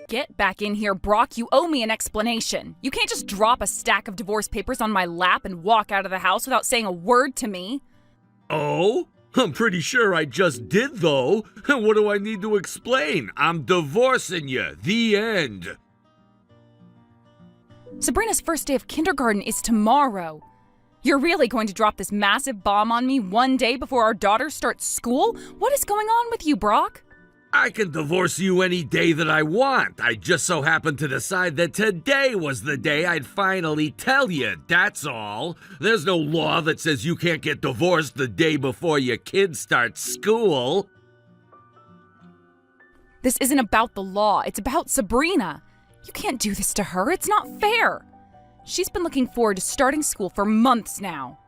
Get back in here, Brock. You owe me an explanation. You can't just drop a stack of divorce papers on my lap and walk out of the house without saying a word to me. Oh? I'm pretty sure I just did, though. What do I need to explain? I'm divorcing you. The end. Sabrina's first day of kindergarten is tomorrow. You're really going to drop this massive bomb on me one day before our daughter starts school? What is going on with you, Brock? I can divorce you any day that I want. I just so happened to decide that today was the day I'd finally tell you, that's all. There's no law that says you can't get divorced the day before your kid starts school. This isn't about the law, it's about Sabrina. You can't do this to her, it's not fair. She's been looking forward to starting school for months now.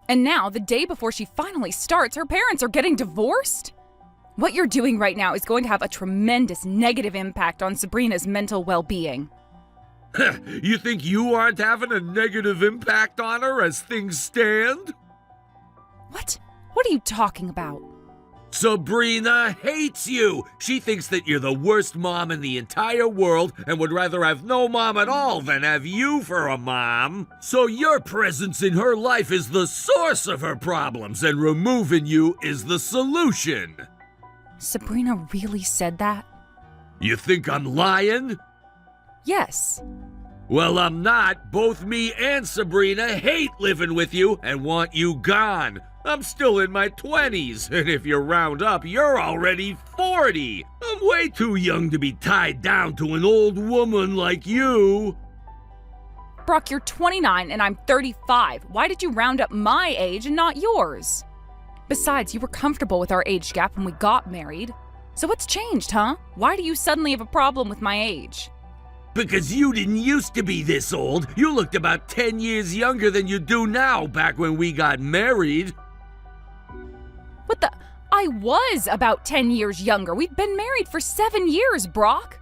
And now, the day before she finally starts, her parents are getting divorced? What you're doing right now is going to have a tremendous negative impact on Sabrina's mental well-being. You think you aren't having a negative impact on her as things stand? What? What are you talking about? Sabrina hates you. She thinks that you're the worst mom in the entire world and would rather have no mom at all than have you for a mom. So your presence in her life is the source of her problems, and removing you is the solution. Sabrina really said that? You think I'm lying? Yes. Well, I'm not. Both me and Sabrina hate living with you and want you gone. I'm still in my 20s, and if you round up, you're already 40. I'm way too young to be tied down to an old woman like you. Brock, you're 29 and I'm 35. Why did you round up my age and not yours? Besides, you were comfortable with our age gap when we got married. So what's changed, huh? Why do you suddenly have a problem with my age? Because you didn't used to be this old. You looked about 10 years younger than you do now back when we got married. What the? I was about 10 years younger. We've been married for 7 years, Brock.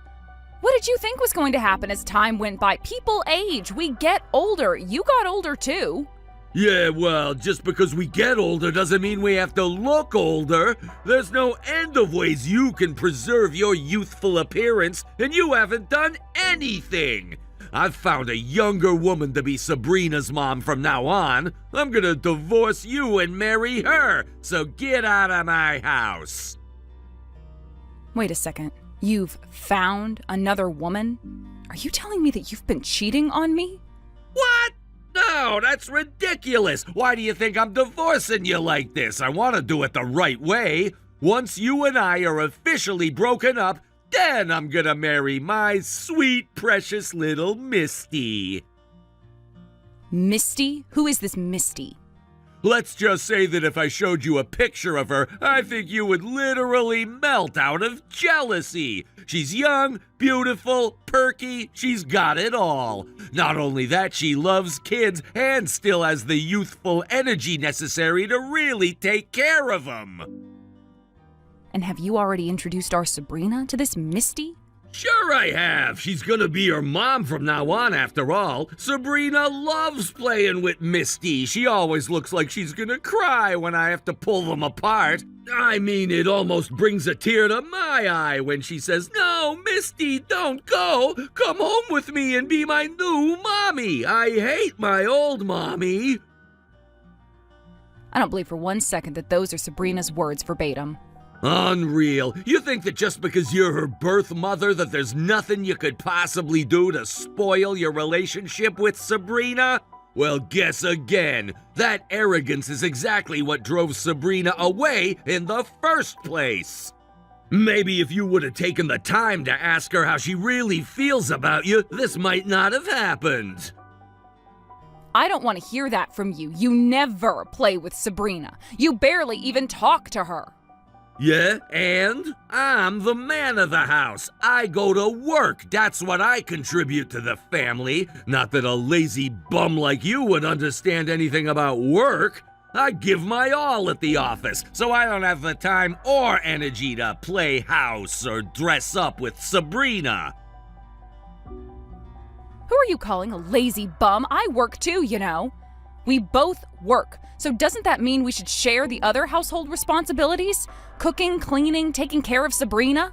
What did you think was going to happen as time went by? People age. We get older. You got older too. Yeah, well, just because we get older doesn't mean we have to look older. There's no end of ways you can preserve your youthful appearance, and you haven't done anything. I've found a younger woman to be Sabrina's mom from now on. I'm gonna divorce you and marry her, so get out of my house. Wait a second. You've found another woman? Are you telling me that you've been cheating on me? What? No, that's ridiculous. Why do you think I'm divorcing you like this? I want to do it the right way. Once you and I are officially broken up, then I'm gonna marry my sweet, precious little Misty. Misty? Who is this Misty? Let's just say that if I showed you a picture of her, I think you would literally melt out of jealousy. She's young, beautiful, perky, she's got it all. Not only that, she loves kids and still has the youthful energy necessary to really take care of them. And have you already introduced our Sabrina to this Misty? Sure I have. She's gonna be your mom from now on, after all. Sabrina loves playing with Misty. She always looks like she's gonna cry when I have to pull them apart. I mean, it almost brings a tear to my eye when she says, "No, Misty, don't go. Come home with me and be my new mommy. I hate my old mommy." I don't believe for 1 second that those are Sabrina's words verbatim. Unreal. You think that just because you're her birth mother that there's nothing you could possibly do to spoil your relationship with Sabrina? Well, guess again. That arrogance is exactly what drove Sabrina away in the first place. Maybe if you would have taken the time to ask her how she really feels about you, this might not have happened. I don't want to hear that from you. You never play with Sabrina. You barely even talk to her. Yeah, and I'm the man of the house. I go to work. That's what I contribute to the family. Not that a lazy bum like you would understand anything about work. I give my all at the office, so I don't have the time or energy to play house or dress up with Sabrina. Who are you calling a lazy bum? I work too, you know. We both work. So doesn't that mean we should share the other household responsibilities? Cooking, cleaning, taking care of Sabrina?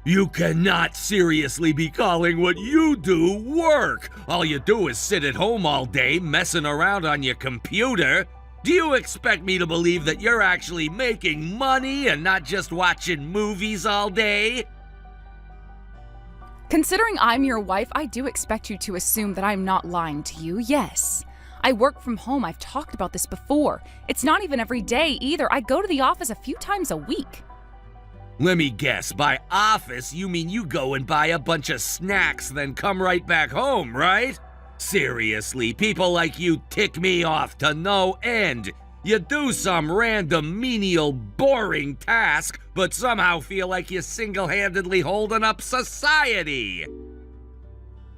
You cannot seriously be calling what you do work. All you do is sit at home all day messing around on your computer. Do you expect me to believe that you're actually making money and not just watching movies all day? Considering I'm your wife, I do expect you to assume that I'm not lying to you, yes. I work from home. I've talked about this before. It's not even every day either. I go to the office a few times a week. Let me guess, by office you mean you go and buy a bunch of snacks then come right back home, right? Seriously, people like you tick me off to no end. You do some random, menial, boring task, but somehow feel like you're single-handedly holding up society.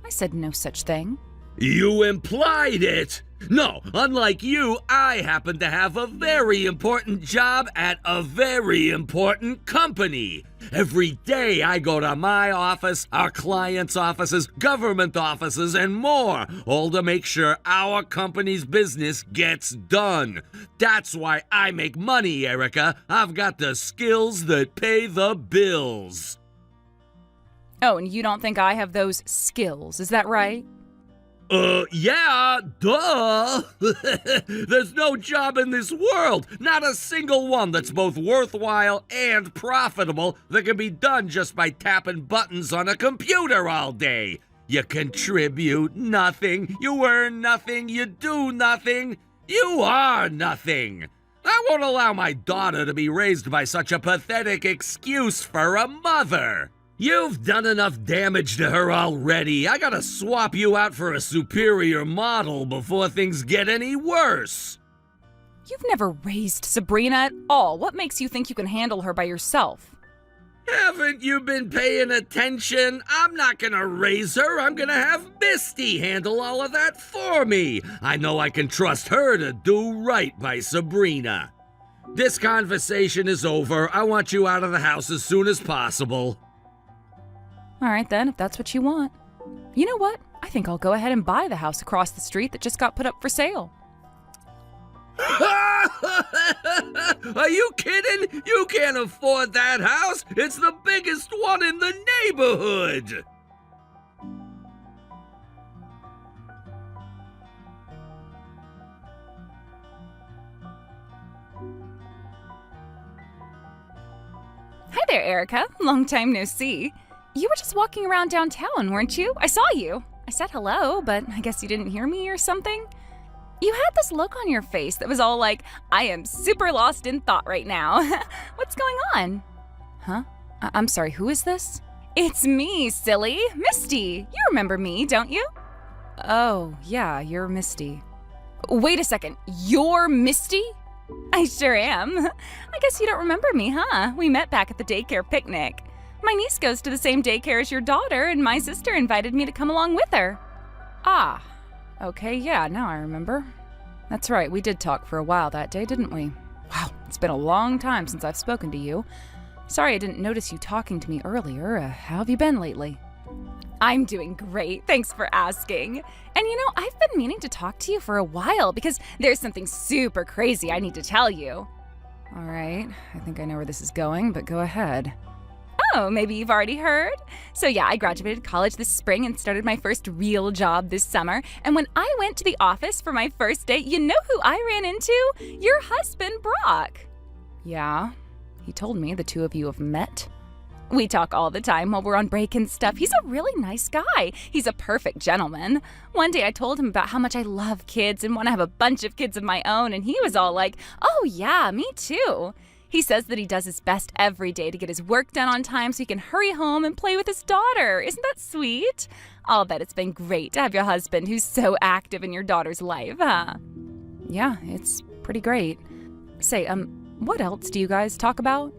I said no such thing. You implied it! No, unlike you, I happen to have a very important job at a very important company. Every day I go to my office, our clients' offices, government offices, and more, all to make sure our company's business gets done. That's why I make money, Erica. I've got the skills that pay the bills. Oh, and you don't think I have those skills, is that right? Yeah, duh. There's no job in this world, not a single one that's both worthwhile and profitable that can be done just by tapping buttons on a computer all day. You contribute nothing, you earn nothing, you do nothing, you are nothing. I won't allow my daughter to be raised by such a pathetic excuse for a mother. You've done enough damage to her already. I gotta swap you out for a superior model before things get any worse. You've never raised Sabrina at all. What makes you think you can handle her by yourself? Haven't you been paying attention? I'm not gonna raise her. I'm gonna have Misty handle all of that for me. I know I can trust her to do right by Sabrina. This conversation is over. I want you out of the house as soon as possible. All right then, if that's what you want. You know what? I think I'll go ahead and buy the house across the street that just got put up for sale. Are you kidding? You can't afford that house. It's the biggest one in the neighborhood. Hi there, Erica. Long time no see. You were just walking around downtown, weren't you? I saw you. I said hello, but I guess you didn't hear me or something. You had this look on your face that was all like, I am super lost in thought right now. What's going on? Huh? I'm sorry, who is this? It's me, silly. Misty. You remember me, don't you? Oh, yeah, you're Misty. Wait a second, you're Misty? I sure am. I guess you don't remember me, huh? We met back at the daycare picnic. My niece goes to the same daycare as your daughter, and my sister invited me to come along with her. Ah, okay, yeah, now I remember. That's right, we did talk for a while that day, didn't we? Wow, it's been a long time since I've spoken to you. Sorry I didn't notice you talking to me earlier. How have you been lately? I'm doing great, thanks for asking. And you know, I've been meaning to talk to you for a while because there's something super crazy I need to tell you. All right, I think I know where this is going, but go ahead. Oh, maybe you've already heard? So yeah, I graduated college this spring and started my first real job this summer. And when I went to the office for my first day, you know who I ran into? Your husband, Brock. Yeah, he told me the two of you have met. We talk all the time while we're on break and stuff. He's a really nice guy. He's a perfect gentleman. One day I told him about how much I love kids and want to have a bunch of kids of my own, and he was all like, oh yeah, me too. He says that he does his best every day to get his work done on time so he can hurry home and play with his daughter. Isn't that sweet? I'll bet it's been great to have your husband who's so active in your daughter's life, huh? Yeah, it's pretty great. Say, what else do you guys talk about?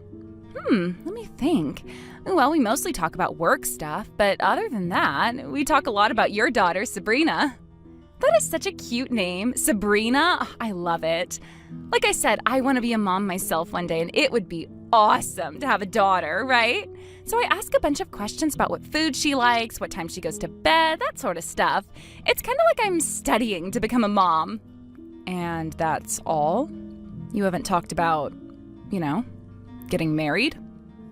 Let me think. Well, we mostly talk about work stuff, but other than that, we talk a lot about your daughter, Sabrina. That is such a cute name, Sabrina. I love it. Like I said, I want to be a mom myself one day, and it would be awesome to have a daughter, right? So I ask a bunch of questions about what food she likes, what time she goes to bed, that sort of stuff. It's kind of like I'm studying to become a mom. And that's all? You haven't talked about, getting married?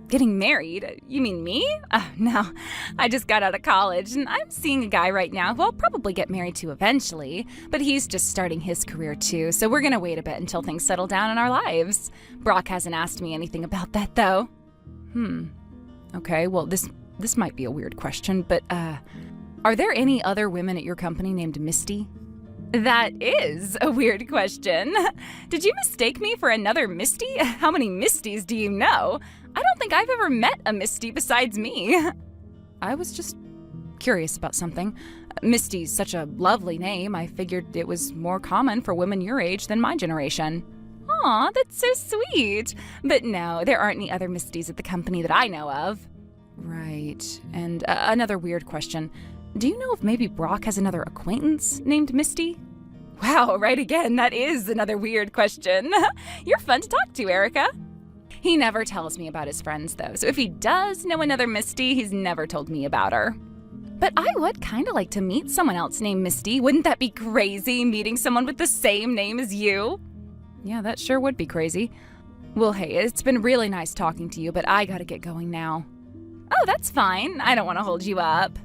Getting married? You mean me? No, I just got out of college and I'm seeing a guy right now who I'll probably get married to eventually, but he's just starting his career too, so we're gonna wait a bit until things settle down in our lives. Brock hasn't asked me anything about that though. Okay, well this might be a weird question, but are there any other women at your company named Misty? That is a weird question. Did you mistake me for another Misty? How many Misties do you know? I don't think I've ever met a Misty besides me. I was just curious about something. Misty's such a lovely name, I figured it was more common for women your age than my generation. Aw, that's so sweet. But no, there aren't any other Misties at the company that I know of. Right, and another weird question. Do you know if maybe Brock has another acquaintance named Misty? Wow, right again, that is another weird question. You're fun to talk to, Erica. He never tells me about his friends, though, so if he does know another Misty, he's never told me about her. But I would kind of like to meet someone else named Misty. Wouldn't that be crazy, meeting someone with the same name as you? Yeah, that sure would be crazy. Well, hey, it's been really nice talking to you, but I gotta get going now. Oh, that's fine. I don't want to hold you up.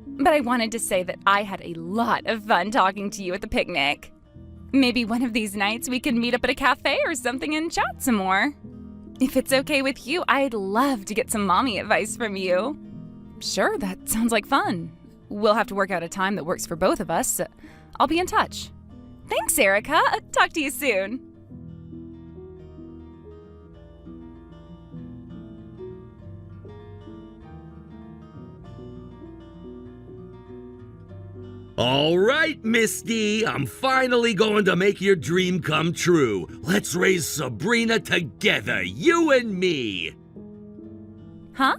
But I wanted to say that I had a lot of fun talking to you at the picnic. Maybe one of these nights we can meet up at a cafe or something and chat some more. If it's okay with you, I'd love to get some mommy advice from you. Sure, that sounds like fun. We'll have to work out a time that works for both of us. I'll be in touch. Thanks, Erica. Talk to you soon. All right, Misty, I'm finally going to make your dream come true. Let's raise Sabrina together, you and me. Huh?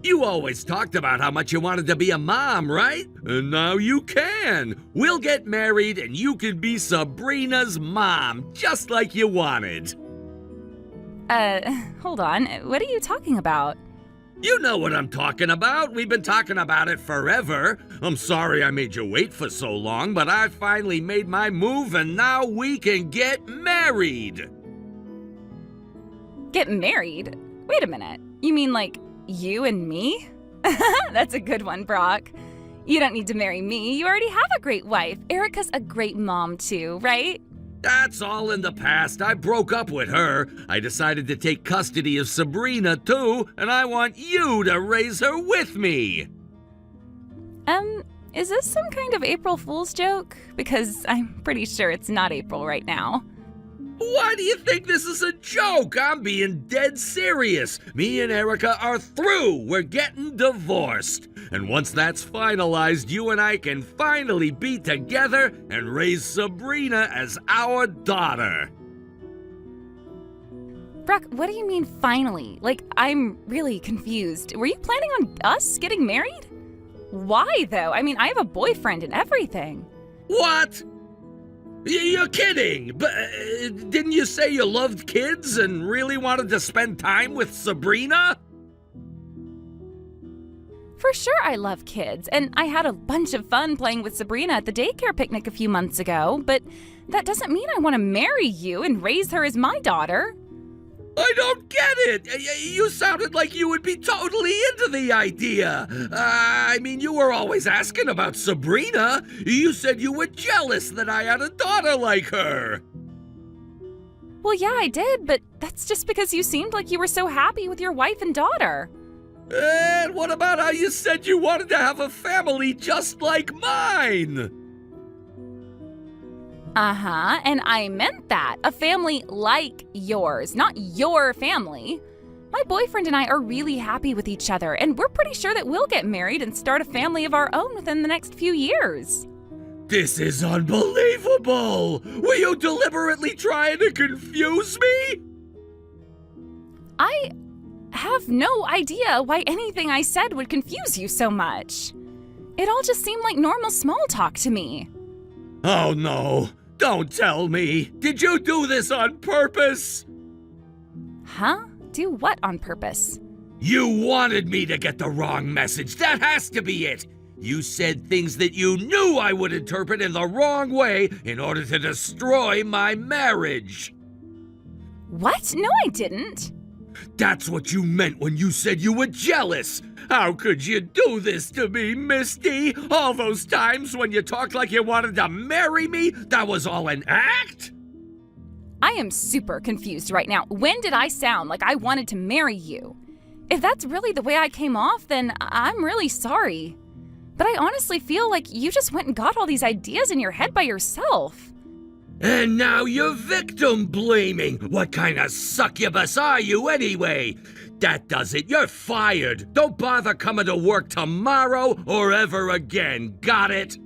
You always talked about how much you wanted to be a mom, right? And now you can. We'll get married and you can be Sabrina's mom, just like you wanted. Hold on. What are you talking about? You know what I'm talking about. We've been talking about it forever. I'm sorry I made you wait for so long, but I finally made my move and now we can get married. Get married? Wait a minute. You mean like you and me? That's a good one, Brock. You don't need to marry me. You already have a great wife. Erica's a great mom too, right? That's all in the past. I broke up with her. I decided to take custody of Sabrina too, and I want you to raise her with me. Is this some kind of April Fool's joke? Because I'm pretty sure it's not April right now. Why do you think this is a joke? I'm being dead serious. Me and Erica are through. We're getting divorced. And once that's finalized, you and I can finally be together and raise Sabrina as our daughter. Brock, what do you mean finally? Like, I'm really confused. Were you planning on us getting married? Why, though? I mean, I have a boyfriend and everything. What? You're kidding! But didn't you say you loved kids and really wanted to spend time with Sabrina? For sure I love kids, and I had a bunch of fun playing with Sabrina at the daycare picnic a few months ago, but that doesn't mean I want to marry you and raise her as my daughter. I don't get it! You sounded like you would be totally into the idea. I mean, you were always asking about Sabrina. You said you were jealous that I had a daughter like her. Well, yeah, I did, but that's just because you seemed like you were so happy with your wife and daughter. And what about how you said you wanted to have a family just like mine? Uh-huh, and I meant that. A family like yours, not your family. My boyfriend and I are really happy with each other, and we're pretty sure that we'll get married and start a family of our own within the next few years. This is unbelievable! Were you deliberately trying to confuse me? I have no idea why anything I said would confuse you so much. It all just seemed like normal small talk to me. Oh no, don't tell me. Did you do this on purpose? Huh? Do what on purpose? You wanted me to get the wrong message. That has to be it. You said things that you knew I would interpret in the wrong way in order to destroy my marriage. What? No, I didn't. That's what you meant when you said you were jealous! How could you do this to me, Misty? All those times when you talked like you wanted to marry me, that was all an act? I am super confused right now. When did I sound like I wanted to marry you? If that's really the way I came off, then I'm really sorry. But I honestly feel like you just went and got all these ideas in your head by yourself. And now you're victim blaming. What kind of succubus are you anyway? That does it. You're fired. Don't bother coming to work tomorrow or ever again. Got it?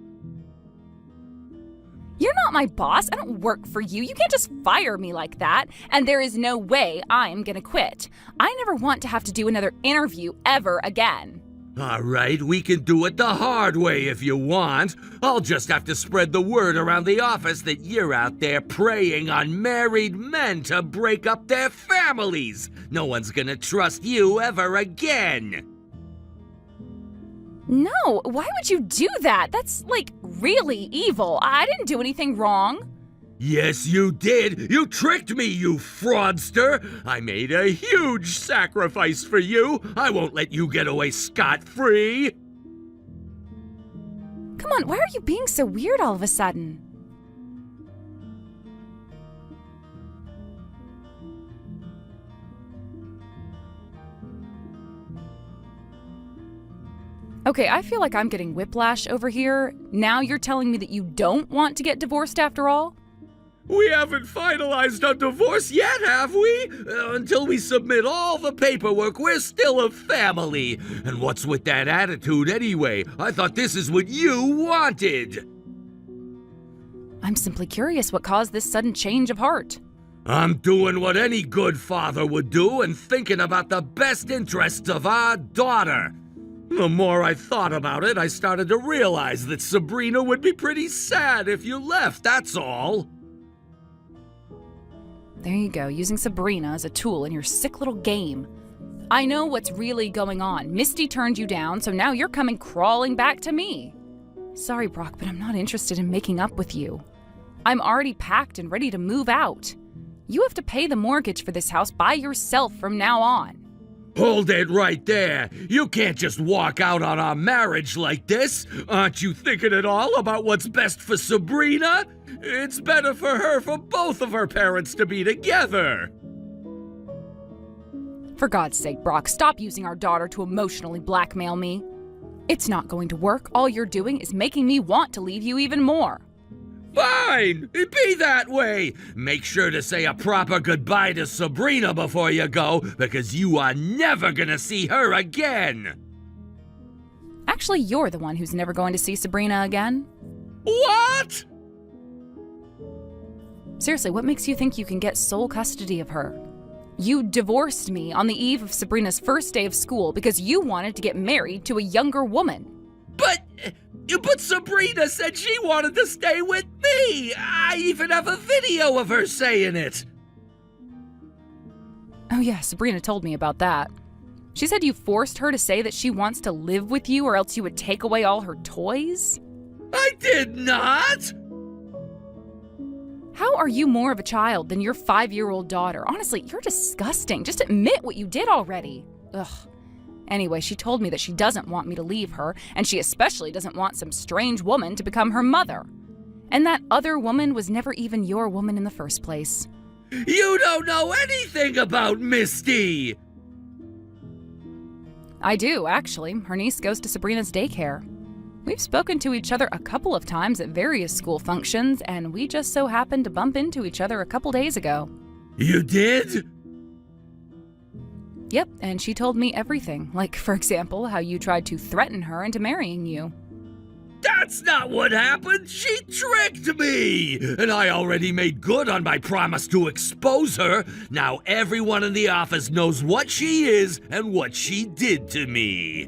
You're not my boss. I don't work for you. You can't just fire me like that. And there is no way I'm gonna quit. I never want to have to do another interview ever again. All right, we can do it the hard way if you want. I'll just have to spread the word around the office that you're out there preying on married men to break up their families. No one's gonna trust you ever again. No, why would you do that? That's, like, really evil. I didn't do anything wrong. Yes, you did. You tricked me, you fraudster. I made a huge sacrifice for you. I won't let you get away scot-free. Come on, why are you being so weird all of a sudden? Okay, I feel like I'm getting whiplash over here. Now you're telling me that you don't want to get divorced after all? We haven't finalized our divorce yet, have we? Until we submit all the paperwork, we're still a family. And what's with that attitude anyway? I thought this is what you wanted. I'm simply curious what caused this sudden change of heart. I'm doing what any good father would do and thinking about the best interests of our daughter. The more I thought about it, I started to realize that Sabrina would be pretty sad if you left, that's all. There you go, using Sabrina as a tool in your sick little game. I know what's really going on. Misty turned you down, so now you're coming crawling back to me. Sorry, Brock, but I'm not interested in making up with you. I'm already packed and ready to move out. You have to pay the mortgage for this house by yourself from now on. Hold it right there. You can't just walk out on our marriage like this. Aren't you thinking at all about what's best for Sabrina? It's better for her for both of her parents to be together. For God's sake, Brock, stop using our daughter to emotionally blackmail me. It's not going to work. All you're doing is making me want to leave you even more. Fine! Be that way! Make sure to say a proper goodbye to Sabrina before you go, because you are never gonna see her again! Actually, you're the one who's never going to see Sabrina again. What? Seriously, what makes you think you can get sole custody of her? You divorced me on the eve of Sabrina's first day of school because you wanted to get married to a younger woman. But Sabrina said she wanted to stay with me! I even have a video of her saying it! Oh yeah, Sabrina told me about that. She said you forced her to say that she wants to live with you or else you would take away all her toys? I did not! How are you more of a child than your 5-year-old daughter? Honestly, you're disgusting. Just admit what you did already. Ugh. Anyway, she told me that she doesn't want me to leave her, and she especially doesn't want some strange woman to become her mother. And that other woman was never even your woman in the first place. You don't know anything about Misty! I do, actually. Her niece goes to Sabrina's daycare. We've spoken to each other a couple of times at various school functions, and we just so happened to bump into each other a couple days ago. You did? Yep, and she told me everything. Like, for example, how you tried to threaten her into marrying you. That's not what happened! She tricked me! And I already made good on my promise to expose her. Now everyone in the office knows what she is and what she did to me.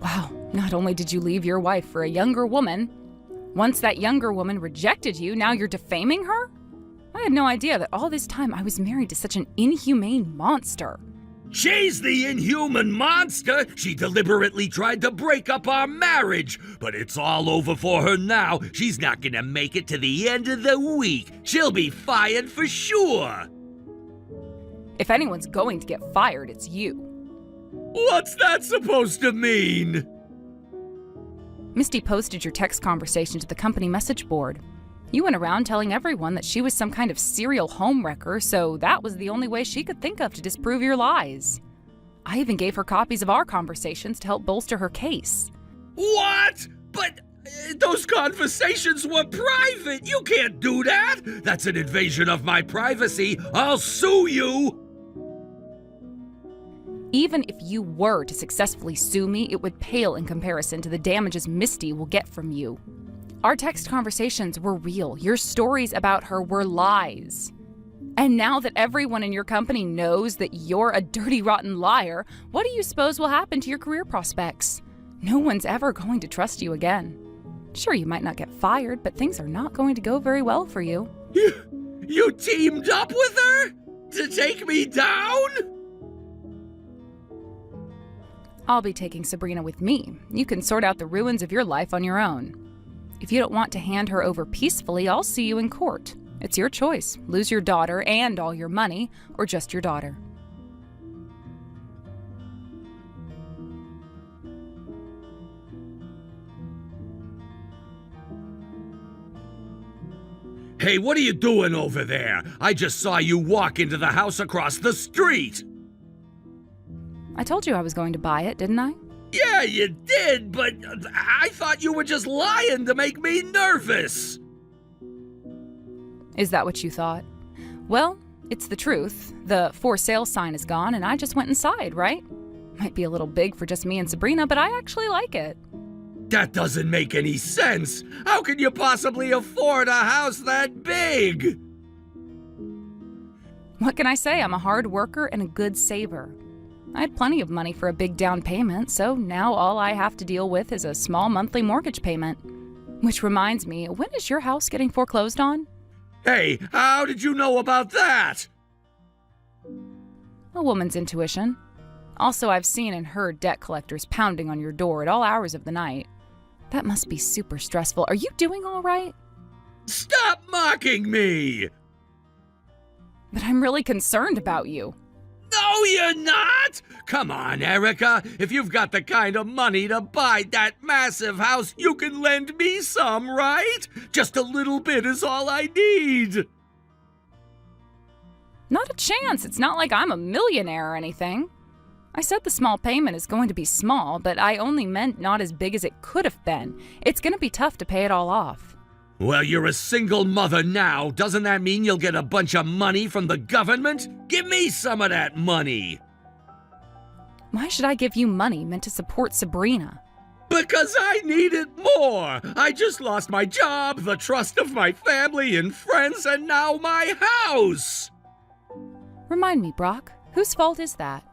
Wow, not only did you leave your wife for a younger woman, once that younger woman rejected you, now you're defaming her? I had no idea that all this time I was married to such an inhumane monster. She's the inhuman monster! She deliberately tried to break up our marriage! But it's all over for her now. She's not gonna make it to the end of the week. She'll be fired for sure! If anyone's going to get fired, it's you. What's that supposed to mean? Misty posted your text conversation to the company message board. You went around telling everyone that she was some kind of serial homewrecker, so that was the only way she could think of to disprove your lies. I even gave her copies of our conversations to help bolster her case. What? But those conversations were private. You can't do that. That's an invasion of my privacy. I'll sue you. Even if you were to successfully sue me, it would pale in comparison to the damages Misty will get from you. Our text conversations were real. Your stories about her were lies. And now that everyone in your company knows that you're a dirty, rotten liar, what do you suppose will happen to your career prospects? No one's ever going to trust you again. Sure, you might not get fired, but things are not going to go very well for you. You teamed up with her? To take me down? I'll be taking Sabrina with me. You can sort out the ruins of your life on your own. If you don't want to hand her over peacefully, I'll see you in court. It's your choice. Lose your daughter and all your money, or just your daughter. Hey, what are you doing over there? I just saw you walk into the house across the street. I told you I was going to buy it, didn't I? Yeah, you did, but I thought you were just lying to make me nervous. Is that what you thought? Well, it's the truth. The for sale sign is gone and I just went inside, right? Might be a little big for just me and Sabrina, but I actually like it. That doesn't make any sense. How can you possibly afford a house that big? What can I say? I'm a hard worker and a good saver. I had plenty of money for a big down payment, so now all I have to deal with is a small monthly mortgage payment. Which reminds me, when is your house getting foreclosed on? Hey, how did you know about that? A woman's intuition. Also, I've seen and heard debt collectors pounding on your door at all hours of the night. That must be super stressful. Are you doing all right? Stop mocking me! But I'm really concerned about you. No, you're not! Come on, Erica. If you've got the kind of money to buy that massive house, you can lend me some, right? Just a little bit is all I need. Not a chance. It's not like I'm a millionaire or anything. I said the small payment is going to be small, but I only meant not as big as it could have been. It's going to be tough to pay it all off. Well, you're a single mother now. Doesn't that mean you'll get a bunch of money from the government? Give me some of that money. Why should I give you money meant to support Sabrina? Because I need it more. I just lost my job, the trust of my family and friends, and now my house. Remind me, Brock, whose fault is that?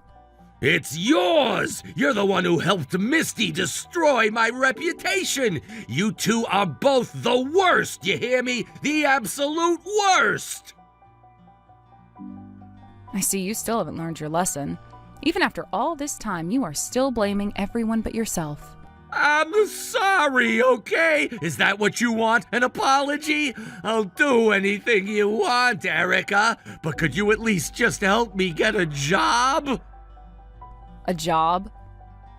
It's yours! You're the one who helped Misty destroy my reputation! You two are both the worst, you hear me? The absolute worst! I see you still haven't learned your lesson. Even after all this time, you are still blaming everyone but yourself. I'm sorry, okay? Is that what you want? An apology? I'll do anything you want, Erica. But could you at least just help me get a job? A job?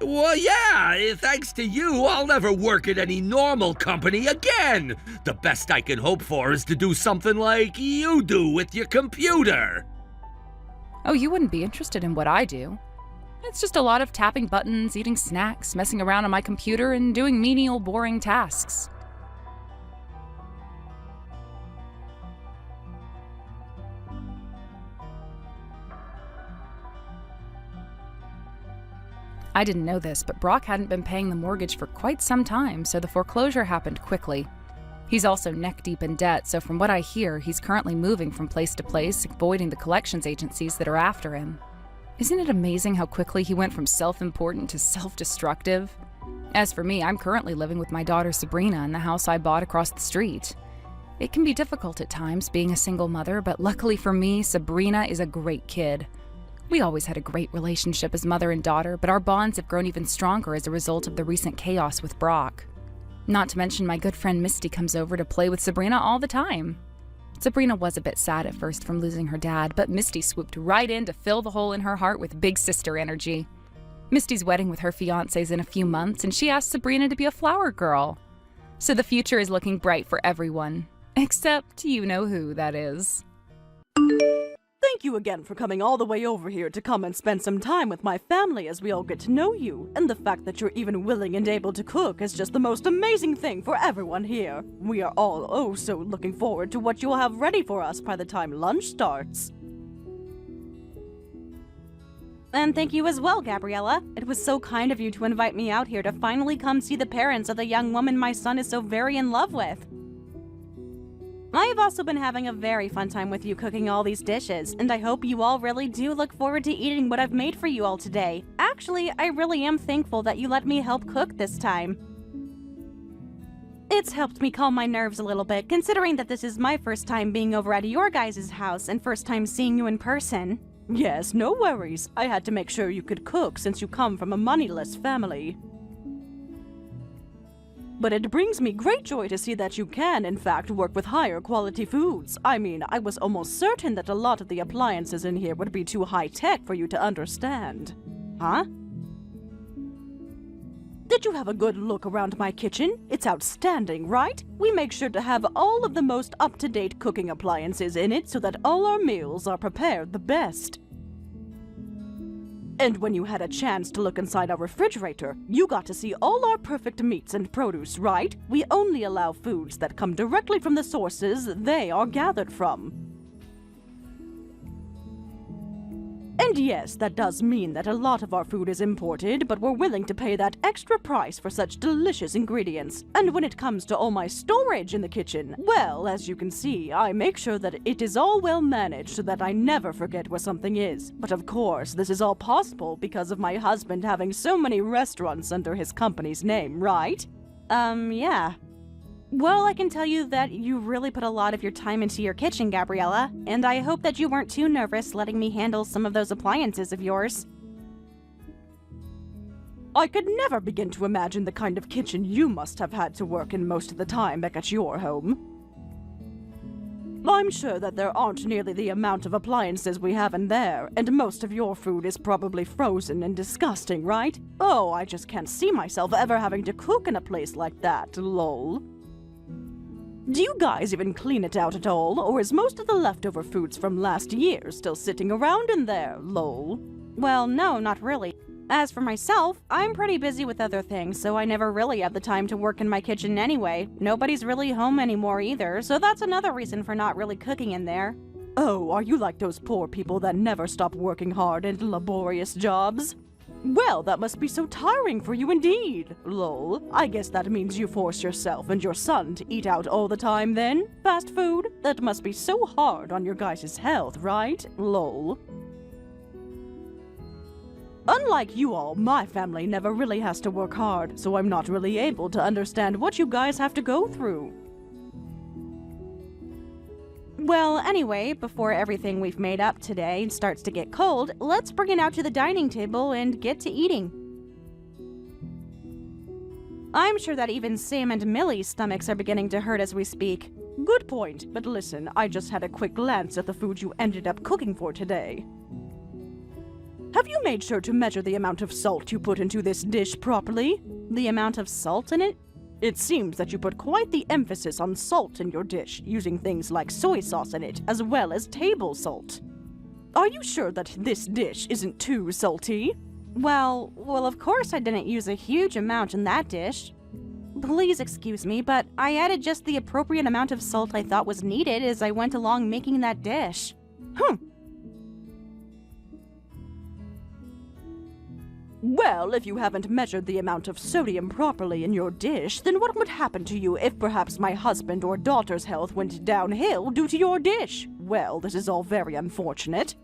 Well, yeah, thanks to you, I'll never work at any normal company again. The best I can hope for is to do something like you do with your computer. Oh, you wouldn't be interested in what I do. It's just a lot of tapping buttons, eating snacks, messing around on my computer, and doing menial, boring tasks. I didn't know this, but Brock hadn't been paying the mortgage for quite some time, so the foreclosure happened quickly. He's also neck-deep in debt, so from what I hear, he's currently moving from place to place, avoiding the collections agencies that are after him. Isn't it amazing how quickly he went from self-important to self-destructive? As for me, I'm currently living with my daughter Sabrina in the house I bought across the street. It can be difficult at times being a single mother, but luckily for me, Sabrina is a great kid. We always had a great relationship as mother and daughter, but our bonds have grown even stronger as a result of the recent chaos with Brock. Not to mention my good friend Misty comes over to play with Sabrina all the time. Sabrina was a bit sad at first from losing her dad, but Misty swooped right in to fill the hole in her heart with big sister energy. Misty's wedding with her fiancé is in a few months, and she asked Sabrina to be a flower girl. So the future is looking bright for everyone. Except you know who that is. Thank you again for coming all the way over here to come and spend some time with my family as we all get to know you. And the fact that you're even willing and able to cook is just the most amazing thing for everyone here. We are all oh so looking forward to what you will have ready for us by the time lunch starts. And thank you as well, Gabriella. It was so kind of you to invite me out here to finally come see the parents of the young woman my son is so very in love with. I have also been having a very fun time with you cooking all these dishes, and I hope you all really do look forward to eating what I've made for you all today. Actually, I really am thankful that you let me help cook this time. It's helped me calm my nerves a little bit, considering that this is my first time being over at your guys' house and first time seeing you in person. Yes, no worries. I had to make sure you could cook since you come from a moneyless family. But it brings me great joy to see that you can, in fact, work with higher quality foods. I mean, I was almost certain that a lot of the appliances in here would be too high-tech for you to understand. Huh? Did you have a good look around my kitchen? It's outstanding, right? We make sure to have all of the most up-to-date cooking appliances in it so that all our meals are prepared the best. And when you had a chance to look inside our refrigerator, you got to see all our perfect meats and produce, right? We only allow foods that come directly from the sources they are gathered from. And yes, that does mean that a lot of our food is imported, but we're willing to pay that extra price for such delicious ingredients. And when it comes to all my storage in the kitchen, well, as you can see, I make sure that it is all well managed so that I never forget where something is. But of course, this is all possible because of my husband having so many restaurants under his company's name, right? Yeah. Well, I can tell you that you really put a lot of your time into your kitchen, Gabriella, and I hope that you weren't too nervous letting me handle some of those appliances of yours. I could never begin to imagine the kind of kitchen you must have had to work in most of the time back at your home. I'm sure that there aren't nearly the amount of appliances we have in there, and most of your food is probably frozen and disgusting, right? Oh, I just can't see myself ever having to cook in a place like that, lol. Do you guys even clean it out at all, or is most of the leftover foods from last year still sitting around in there, lol? Well, no, not really. As for myself, I'm pretty busy with other things, so I never really have the time to work in my kitchen anyway. Nobody's really home anymore either, so that's another reason for not really cooking in there. Oh, are you like those poor people that never stop working hard and laborious jobs? Well, that must be so tiring for you indeed, lol. I guess that means you force yourself and your son to eat out all the time then? Fast food? That must be so hard on your guys' health, right? Lol. Unlike you all, my family never really has to work hard, so I'm not really able to understand what you guys have to go through. Well, anyway, before everything we've made up today starts to get cold, let's bring it out to the dining table and get to eating. I'm sure that even Sam and Millie's stomachs are beginning to hurt as we speak. Good point, but listen, I just had a quick glance at the food you ended up cooking for today. Have you made sure to measure the amount of salt you put into this dish properly? The amount of salt in it? It seems that you put quite the emphasis on salt in your dish, using things like soy sauce in it, as well as table salt. Are you sure that this dish isn't too salty? Well, of course I didn't use a huge amount in that dish. Please excuse me, but I added just the appropriate amount of salt I thought was needed as I went along making that dish. Well, if you haven't measured the amount of sodium properly in your dish, then what would happen to you if perhaps my husband or daughter's health went downhill due to your dish? Well, this is all very unfortunate.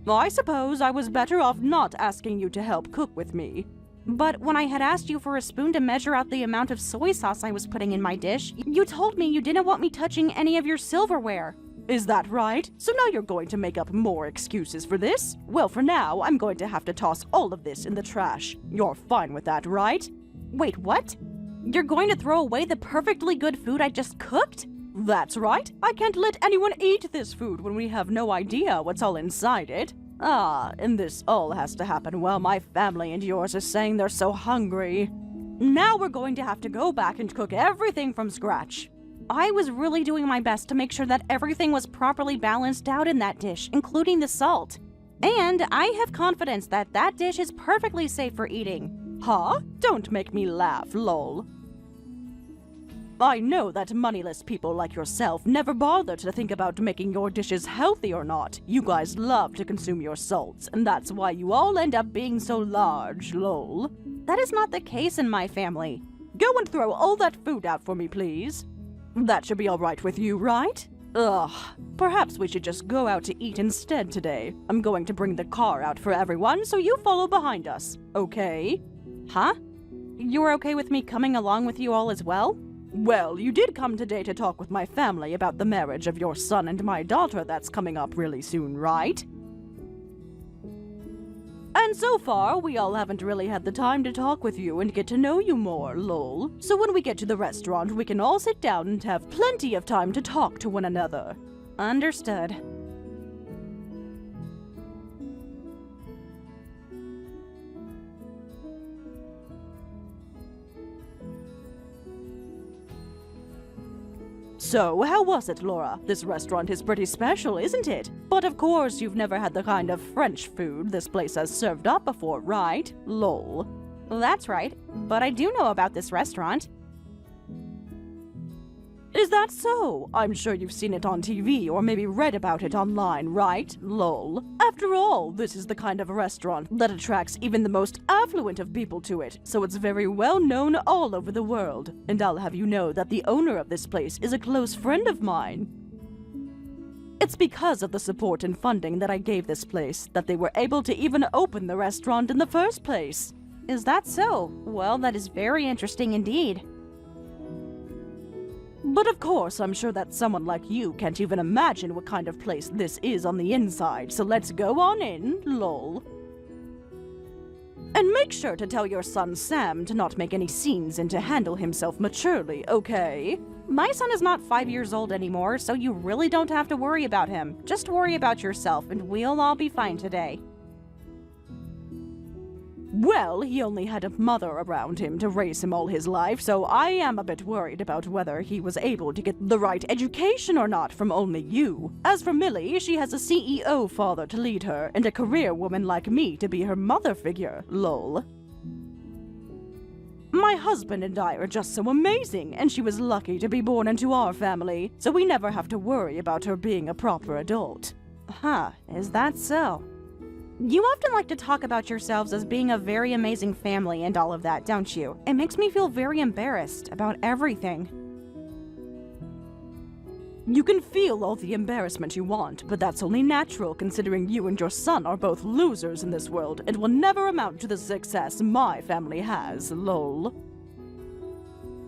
I suppose I was better off not asking you to help cook with me. But when I had asked you for a spoon to measure out the amount of soy sauce I was putting in my dish, you told me you didn't want me touching any of your silverware. Is that right? So now you're going to make up more excuses for this? Well, for now, I'm going to have to toss all of this in the trash. You're fine with that, right? Wait, what? You're going to throw away the perfectly good food I just cooked? That's right. I can't let anyone eat this food when we have no idea what's all inside it. And this all has to happen while my family and yours are saying they're so hungry. Now we're going to have to go back and cook everything from scratch. I was really doing my best to make sure that everything was properly balanced out in that dish, including the salt. And I have confidence that that dish is perfectly safe for eating. Huh? Don't make me laugh, lol. I know that moneyless people like yourself never bother to think about making your dishes healthy or not. You guys love to consume your salts, and that's why you all end up being so large, lol. That is not the case in my family. Go and throw all that food out for me, please. That should be all right with you, right? Ugh, perhaps we should just go out to eat instead today. I'm going to bring the car out for everyone, so you follow behind us, okay? Huh? You're okay with me coming along with you all as well? Well, you did come today to talk with my family about the marriage of your son and my daughter that's coming up really soon, right? And so far, we all haven't really had the time to talk with you and get to know you more, lol. So when we get to the restaurant, we can all sit down and have plenty of time to talk to one another. Understood. So, how was it, Laura? This restaurant is pretty special, isn't it? But of course, you've never had the kind of French food this place has served up before, right? Lol. That's right, but I do know about this restaurant. Is that so? I'm sure you've seen it on TV or maybe read about it online, right? Lol. After all, this is the kind of restaurant that attracts even the most affluent of people to it, so it's very well known all over the world. And I'll have you know that the owner of this place is a close friend of mine. It's because of the support and funding that I gave this place that they were able to even open the restaurant in the first place. Is that so? Well, that is very interesting indeed. But of course, I'm sure that someone like you can't even imagine what kind of place this is on the inside, so let's go on in, lol. And make sure to tell your son Sam to not make any scenes and to handle himself maturely, okay? My son is not 5 years old anymore, so you really don't have to worry about him. Just worry about yourself, and we'll all be fine today. Well, he only had a mother around him to raise him all his life, so I am a bit worried about whether he was able to get the right education or not from only you. As for Millie, she has a CEO father to lead her, and a career woman like me to be her mother figure, lol. My husband and I are just so amazing, and she was lucky to be born into our family, so we never have to worry about her being a proper adult. Huh, is that so? You often like to talk about yourselves as being a very amazing family and all of that, don't you? It makes me feel very embarrassed about everything. You can feel all the embarrassment you want, but that's only natural considering you and your son are both losers in this world and will never amount to the success my family has, lol.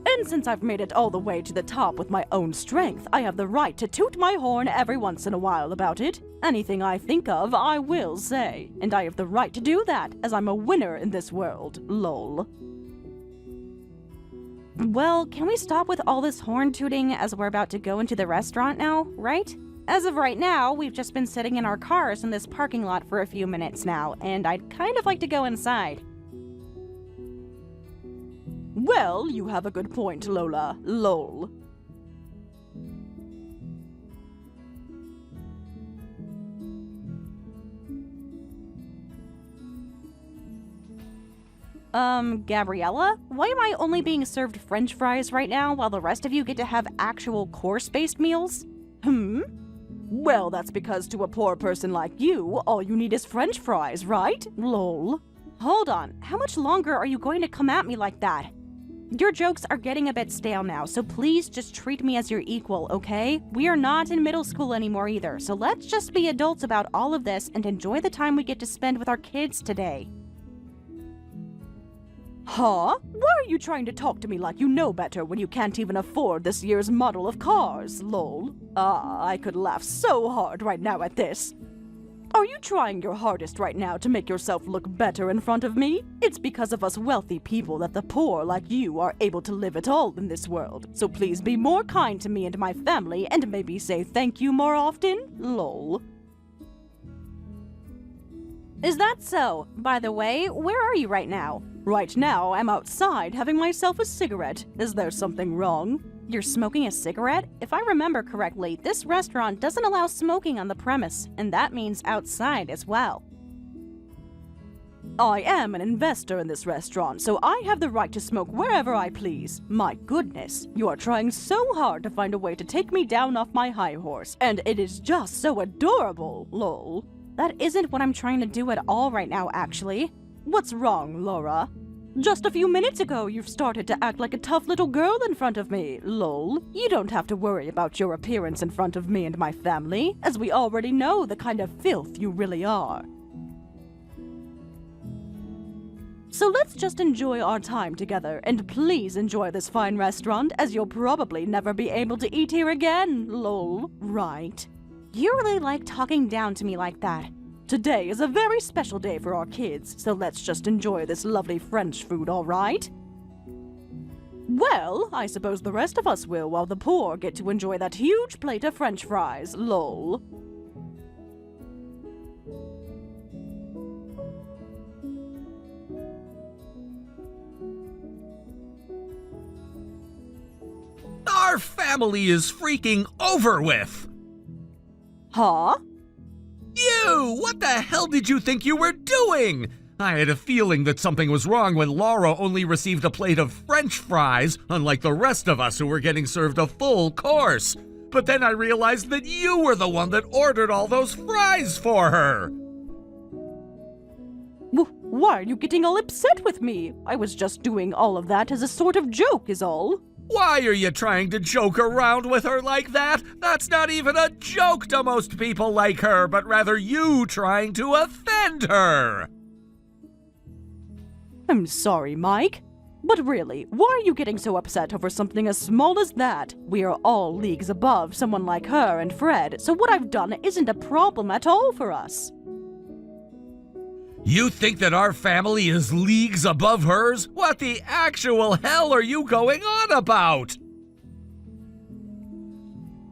And since I've made it all the way to the top with my own strength, I have the right to toot my horn every once in a while about it. Anything I think of, I will say. And I have the right to do that, as I'm a winner in this world, lol. Well, can we stop with all this horn tooting as we're about to go into the restaurant now, right? As of right now, we've just been sitting in our cars in this parking lot for a few minutes now, and I'd kind of like to go inside. Well, you have a good point, Lola. Lol. Gabriella? Why am I only being served French fries right now while the rest of you get to have actual course-based meals? Well, that's because to a poor person like you, all you need is French fries, right? Lol. Hold on, how much longer are you going to come at me like that? Your jokes are getting a bit stale now, so please just treat me as your equal, okay? We are not in middle school anymore either, so let's just be adults about all of this and enjoy the time we get to spend with our kids today. Huh? Why are you trying to talk to me like you know better when you can't even afford this year's model of cars, lol? I could laugh so hard right now at this. Are you trying your hardest right now to make yourself look better in front of me? It's because of us wealthy people that the poor like you are able to live at all in this world. So please be more kind to me and my family and maybe say thank you more often? Lol. Is that so? By the way, where are you right now? Right now, I'm outside having myself a cigarette. Is there something wrong? You're smoking a cigarette? If I remember correctly, this restaurant doesn't allow smoking on the premise, and that means outside as well. I am an investor in this restaurant, so I have the right to smoke wherever I please. My goodness, you are trying so hard to find a way to take me down off my high horse, and it is just so adorable, lol. That isn't what I'm trying to do at all right now, actually. What's wrong, Laura? Just a few minutes ago, you've started to act like a tough little girl in front of me, lol. You don't have to worry about your appearance in front of me and my family, as we already know the kind of filth you really are. So let's just enjoy our time together, and please enjoy this fine restaurant, as you'll probably never be able to eat here again, lol, right? You really like talking down to me like that. Today is a very special day for our kids, so let's just enjoy this lovely French food, all right? Well, I suppose the rest of us will, while the poor get to enjoy that huge plate of French fries, lol. Our family is freaking over with! Huh? You! What the hell did you think you were doing? I had a feeling that something was wrong when Laura only received a plate of French fries, unlike the rest of us who were getting served a full course. But then I realized that you were the one that ordered all those fries for her. Why are you getting all upset with me? I was just doing all of that as a sort of joke is all. Why are you trying to joke around with her like that? That's not even a joke to most people like her, but rather you trying to offend her. I'm sorry, Mike. But really, why are you getting so upset over something as small as that? We are all leagues above someone like her and Fred, so what I've done isn't a problem at all for us. You think that our family is leagues above hers? What the actual hell are you going on about?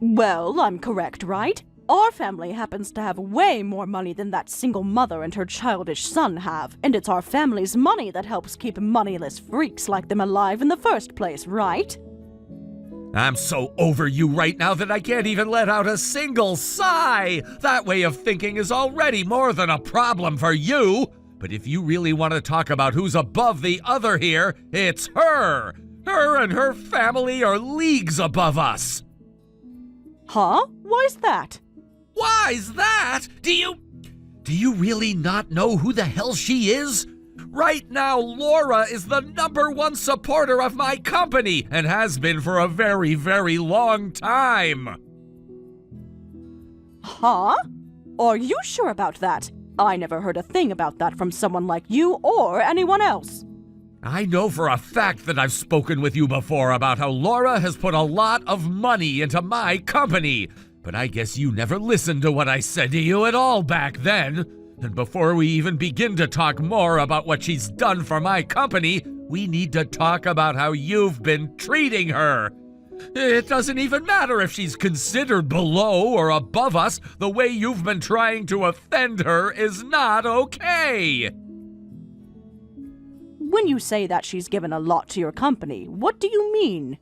Well, I'm correct, right? Our family happens to have way more money than that single mother and her childish son have, and it's our family's money that helps keep moneyless freaks like them alive in the first place, right? I'm so over you right now that I can't even let out a single sigh. That way of thinking is already more than a problem for you. But if you really want to talk about who's above the other here, it's her. Her and her family are leagues above us. Huh? Why's that? Why's that? Do you really not know who the hell she is? Right now, Laura is the #1 supporter of my company and has been for a very, very long time. Huh? Are you sure about that? I never heard a thing about that from someone like you or anyone else. I know for a fact that I've spoken with you before about how Laura has put a lot of money into my company, but I guess you never listened to what I said to you at all back then. And before we even begin to talk more about what she's done for my company, we need to talk about how you've been treating her. It doesn't even matter if she's considered below or above us. The way you've been trying to offend her is not okay. When you say that she's given a lot to your company, what do you mean?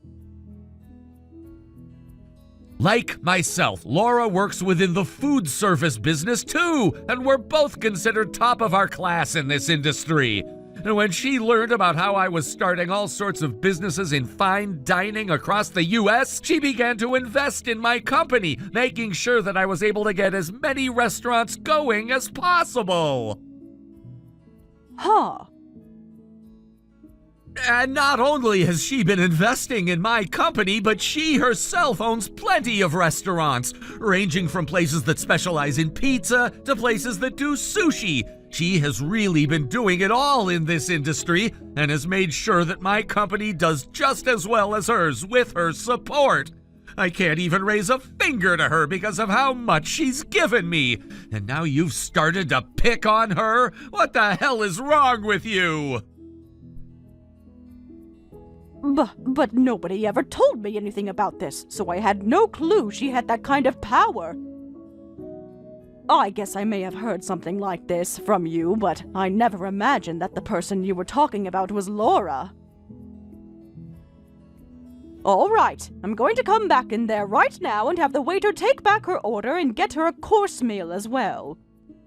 Like myself, Laura works within the food service business too, and we're both considered top of our class in this industry. And when she learned about how I was starting all sorts of businesses in fine dining across the US, she began to invest in my company, making sure that I was able to get as many restaurants going as possible. Huh. And not only has she been investing in my company, but she herself owns plenty of restaurants, ranging from places that specialize in pizza to places that do sushi. She has really been doing it all in this industry and has made sure that my company does just as well as hers with her support. I can't even raise a finger to her because of how much she's given me. And now you've started to pick on her? What the hell is wrong with you? But nobody ever told me anything about this, so I had no clue she had that kind of power. I guess I may have heard something like this from you, but I never imagined that the person you were talking about was Laura. All right, I'm going to come back in there right now and have the waiter take back her order and get her a course meal as well.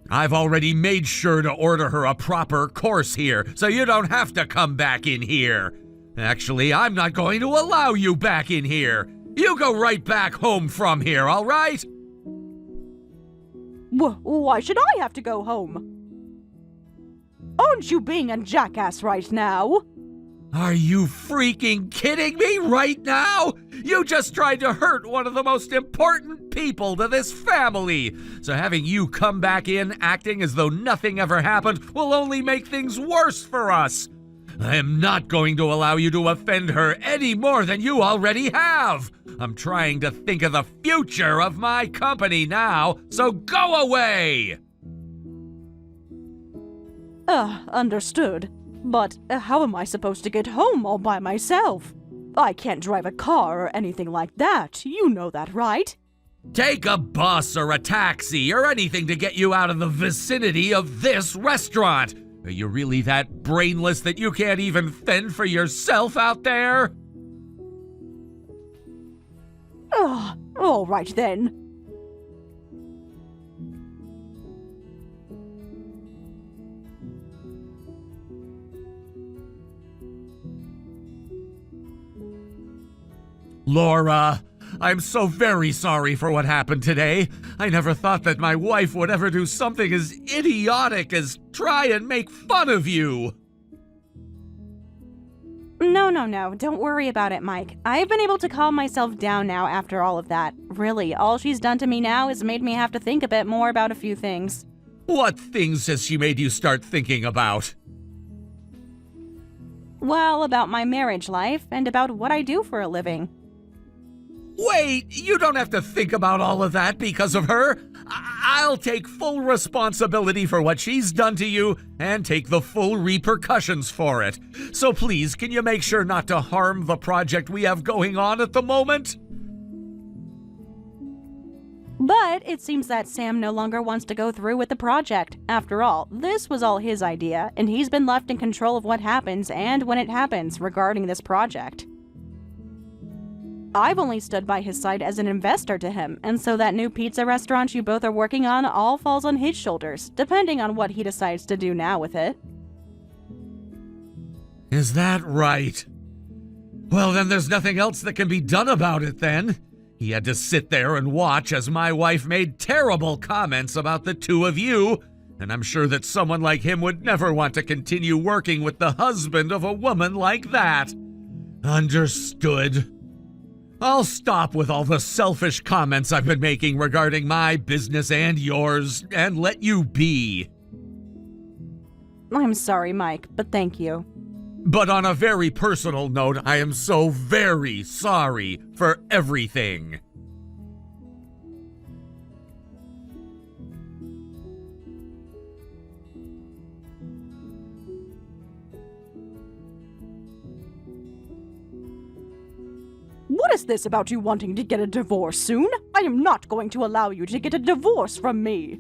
I've already made sure to order her a proper course here, so you don't have to come back in here. Actually, I'm not going to allow you back in here. You go right back home from here, all right? Why should I have to go home? Aren't you being a jackass right now? Are you freaking kidding me right now? You just tried to hurt one of the most important people to this family. So having you come back in acting as though nothing ever happened will only make things worse for us. I am not going to allow you to offend her any more than you already have. I'm trying to think of the future of my company now, so go away! Understood. But how am I supposed to get home all by myself? I can't drive a car or anything like that. You know that, right? Take a bus or a taxi or anything to get you out of the vicinity of this restaurant. Are you really that brainless that you can't even fend for yourself out there? All right then. Laura, I'm so very sorry for what happened today. I never thought that my wife would ever do something as idiotic as try and make fun of you. No. Don't worry about it, Mike. I've been able to calm myself down now after all of that. Really, all she's done to me now is made me have to think a bit more about a few things. What things has she made you start thinking about? Well, about my marriage life and about what I do for a living. Wait, you don't have to think about all of that because of her. I'll take full responsibility for what she's done to you and take the full repercussions for it. So please, can you make sure not to harm the project we have going on at the moment? But it seems that Sam no longer wants to go through with the project. After all, this was all his idea, and he's been left in control of what happens and when it happens regarding this project. I've only stood by his side as an investor to him, and so that new pizza restaurant you both are working on all falls on his shoulders, depending on what he decides to do now with it. Is that right? Well, then there's nothing else that can be done about it then. He had to sit there and watch as my wife made terrible comments about the two of you, and I'm sure that someone like him would never want to continue working with the husband of a woman like that. Understood. I'll stop with all the selfish comments I've been making regarding my business and yours, and let you be. I'm sorry, Mike, but thank you. But on a very personal note, I am so very sorry for everything. What is this about you wanting to get a divorce soon? I am not going to allow you to get a divorce from me.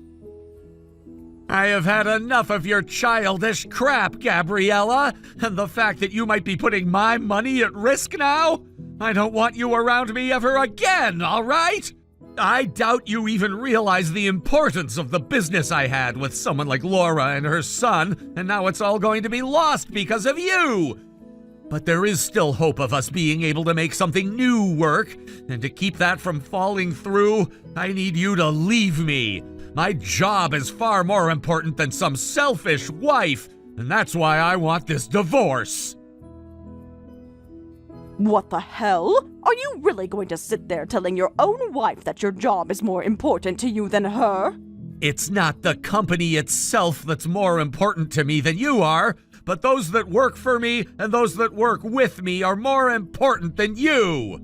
I have had enough of your childish crap, Gabriella, and the fact that you might be putting my money at risk now? I don't want you around me ever again, all right? I doubt you even realize the importance of the business I had with someone like Laura and her son, and now it's all going to be lost because of you. But there is still hope of us being able to make something new work, and to keep that from falling through, I need you to leave me. My job is far more important than some selfish wife, and that's why I want this divorce. What the hell? Are you really going to sit there telling your own wife that your job is more important to you than her? It's not the company itself that's more important to me than you are, but those that work for me and those that work with me are more important than you.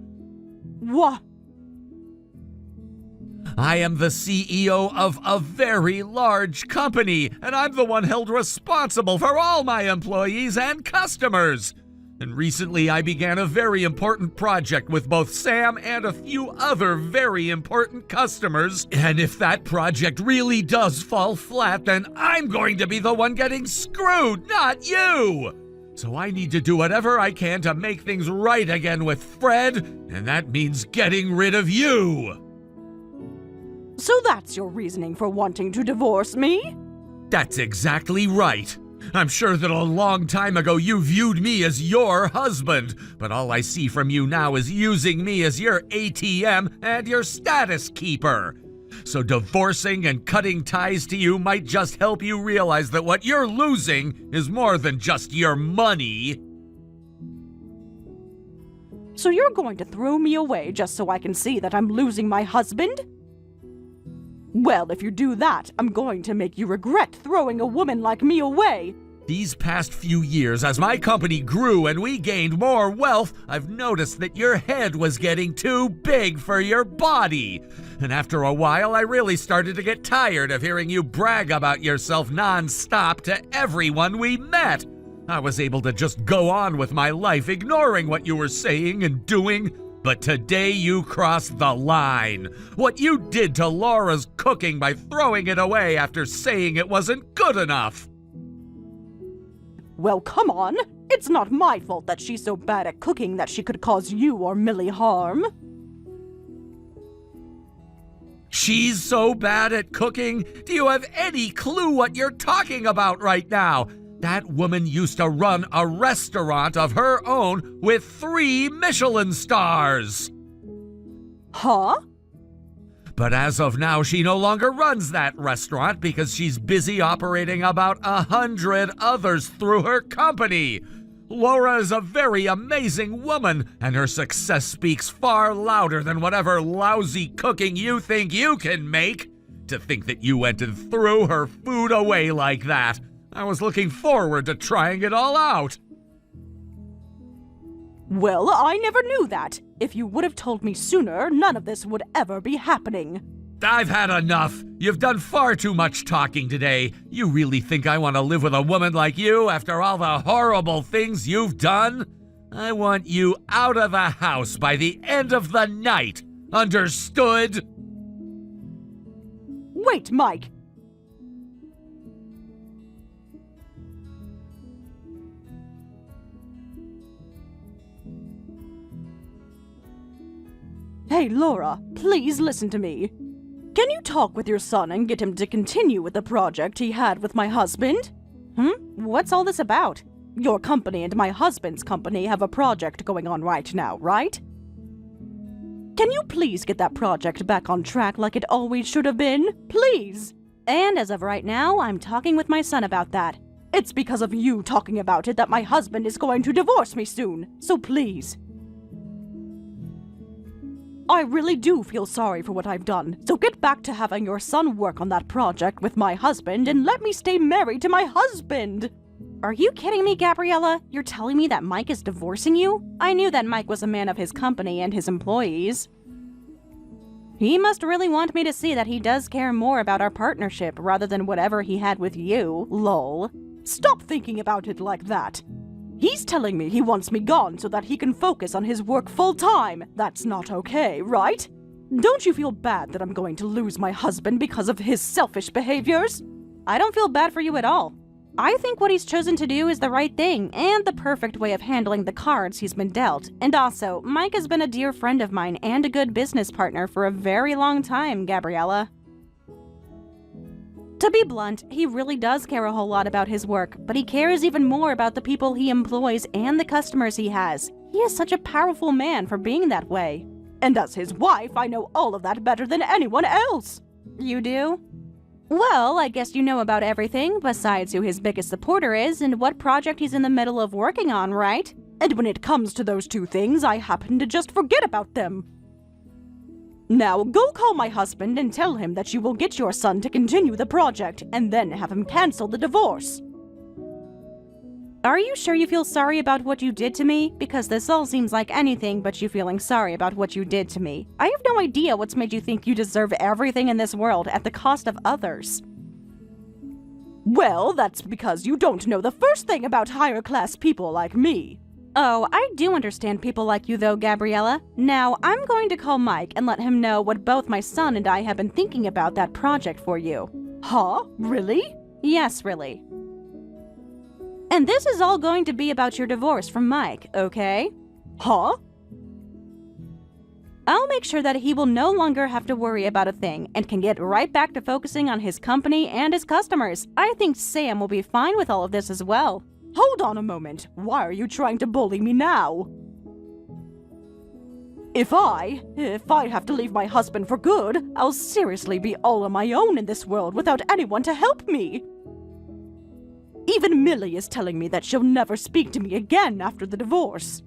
I am the CEO of a very large company, and I'm the one held responsible for all my employees and customers. And recently I began a very important project with both Sam and a few other very important customers. And if that project really does fall flat, then I'm going to be the one getting screwed, not you! So I need to do whatever I can to make things right again with Fred, and that means getting rid of you! So that's your reasoning for wanting to divorce me? That's exactly right. I'm sure that a long time ago you viewed me as your husband, but all I see from you now is using me as your ATM and your status keeper. So divorcing and cutting ties to you might just help you realize that what you're losing is more than just your money. So you're going to throw me away just so I can see that I'm losing my husband? Well, if you do that, I'm going to make you regret throwing a woman like me away. These past few years, as my company grew and we gained more wealth, I've noticed that your head was getting too big for your body. And after a while, I really started to get tired of hearing you brag about yourself non-stop to everyone we met. I was able to just go on with my life, ignoring what you were saying and doing. But today you crossed the line. What you did to Laura's cooking by throwing it away after saying it wasn't good enough. Well, come on. It's not my fault that she's so bad at cooking that she could cause you or Millie harm. She's so bad at cooking? Do you have any clue what you're talking about right now? That woman used to run a restaurant of her own with 3 Michelin stars. Huh? But as of now, she no longer runs that restaurant because she's busy operating about 100 others through her company. Laura is a very amazing woman, and her success speaks far louder than whatever lousy cooking you think you can make. To think that you went and threw her food away like that. I was looking forward to trying it all out. Well, I never knew that. If you would have told me sooner, none of this would ever be happening. I've had enough. You've done far too much talking today. You really think I want to live with a woman like you after all the horrible things you've done? I want you out of the house by the end of the night. Understood? Wait, Mike. Hey, Laura, please listen to me. Can you talk with your son and get him to continue with the project he had with my husband? What's all this about? Your company and my husband's company have a project going on right now, right? Can you please get that project back on track like it always should have been? Please! And as of right now, I'm talking with my son about that. It's because of you talking about it that my husband is going to divorce me soon, so please. I really do feel sorry for what I've done, so get back to having your son work on that project with my husband and let me stay married to my husband! Are you kidding me, Gabriella? You're telling me that Mike is divorcing you? I knew that Mike was a man of his company and his employees. He must really want me to see that he does care more about our partnership rather than whatever he had with you, lol. Stop thinking about it like that! He's telling me he wants me gone so that he can focus on his work full-time. That's not okay, right? Don't you feel bad that I'm going to lose my husband because of his selfish behaviors? I don't feel bad for you at all. I think what he's chosen to do is the right thing and the perfect way of handling the cards he's been dealt. And also, Mike has been a dear friend of mine and a good business partner for a very long time, Gabriella. To be blunt, he really does care a whole lot about his work, but he cares even more about the people he employs and the customers he has. He is such a powerful man for being that way. And as his wife, I know all of that better than anyone else. You do? Well, I guess you know about everything besides who his biggest supporter is and what project he's in the middle of working on, right? And when it comes to those two things, I happen to just forget about them. Now, go call my husband and tell him that you will get your son to continue the project, and then have him cancel the divorce. Are you sure you feel sorry about what you did to me? Because this all seems like anything but you feeling sorry about what you did to me. I have no idea what's made you think you deserve everything in this world at the cost of others. Well, that's because you don't know the first thing about higher-class people like me. Oh, I do understand people like you though, Gabriella. Now, I'm going to call Mike and let him know what both my son and I have been thinking about that project for you. Huh? Really? Yes, really. And this is all going to be about your divorce from Mike, okay? Huh? I'll make sure that he will no longer have to worry about a thing and can get right back to focusing on his company and his customers. I think Sam will be fine with all of this as well. Hold on a moment. Why are you trying to bully me now? If I have to leave my husband for good, I'll seriously be all on my own in this world without anyone to help me. Even Millie is telling me that she'll never speak to me again after the divorce.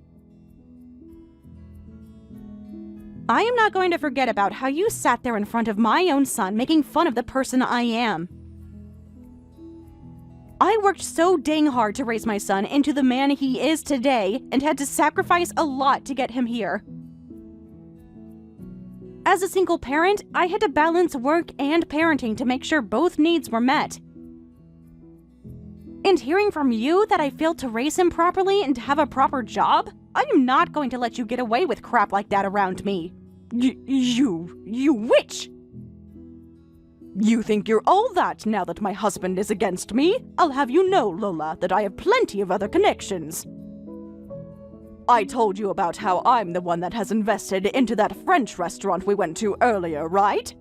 I am not going to forget about how you sat there in front of my own son making fun of the person I am. I worked so dang hard to raise my son into the man he is today and had to sacrifice a lot to get him here. As a single parent, I had to balance work and parenting to make sure both needs were met. And hearing from you that I failed to raise him properly and to have a proper job, I am not going to let you get away with crap like that around me. You witch! You think you're all that now that my husband is against me? I'll have you know, Lola, that I have plenty of other connections. I told you about how I'm the one that has invested into that French restaurant we went to earlier, right?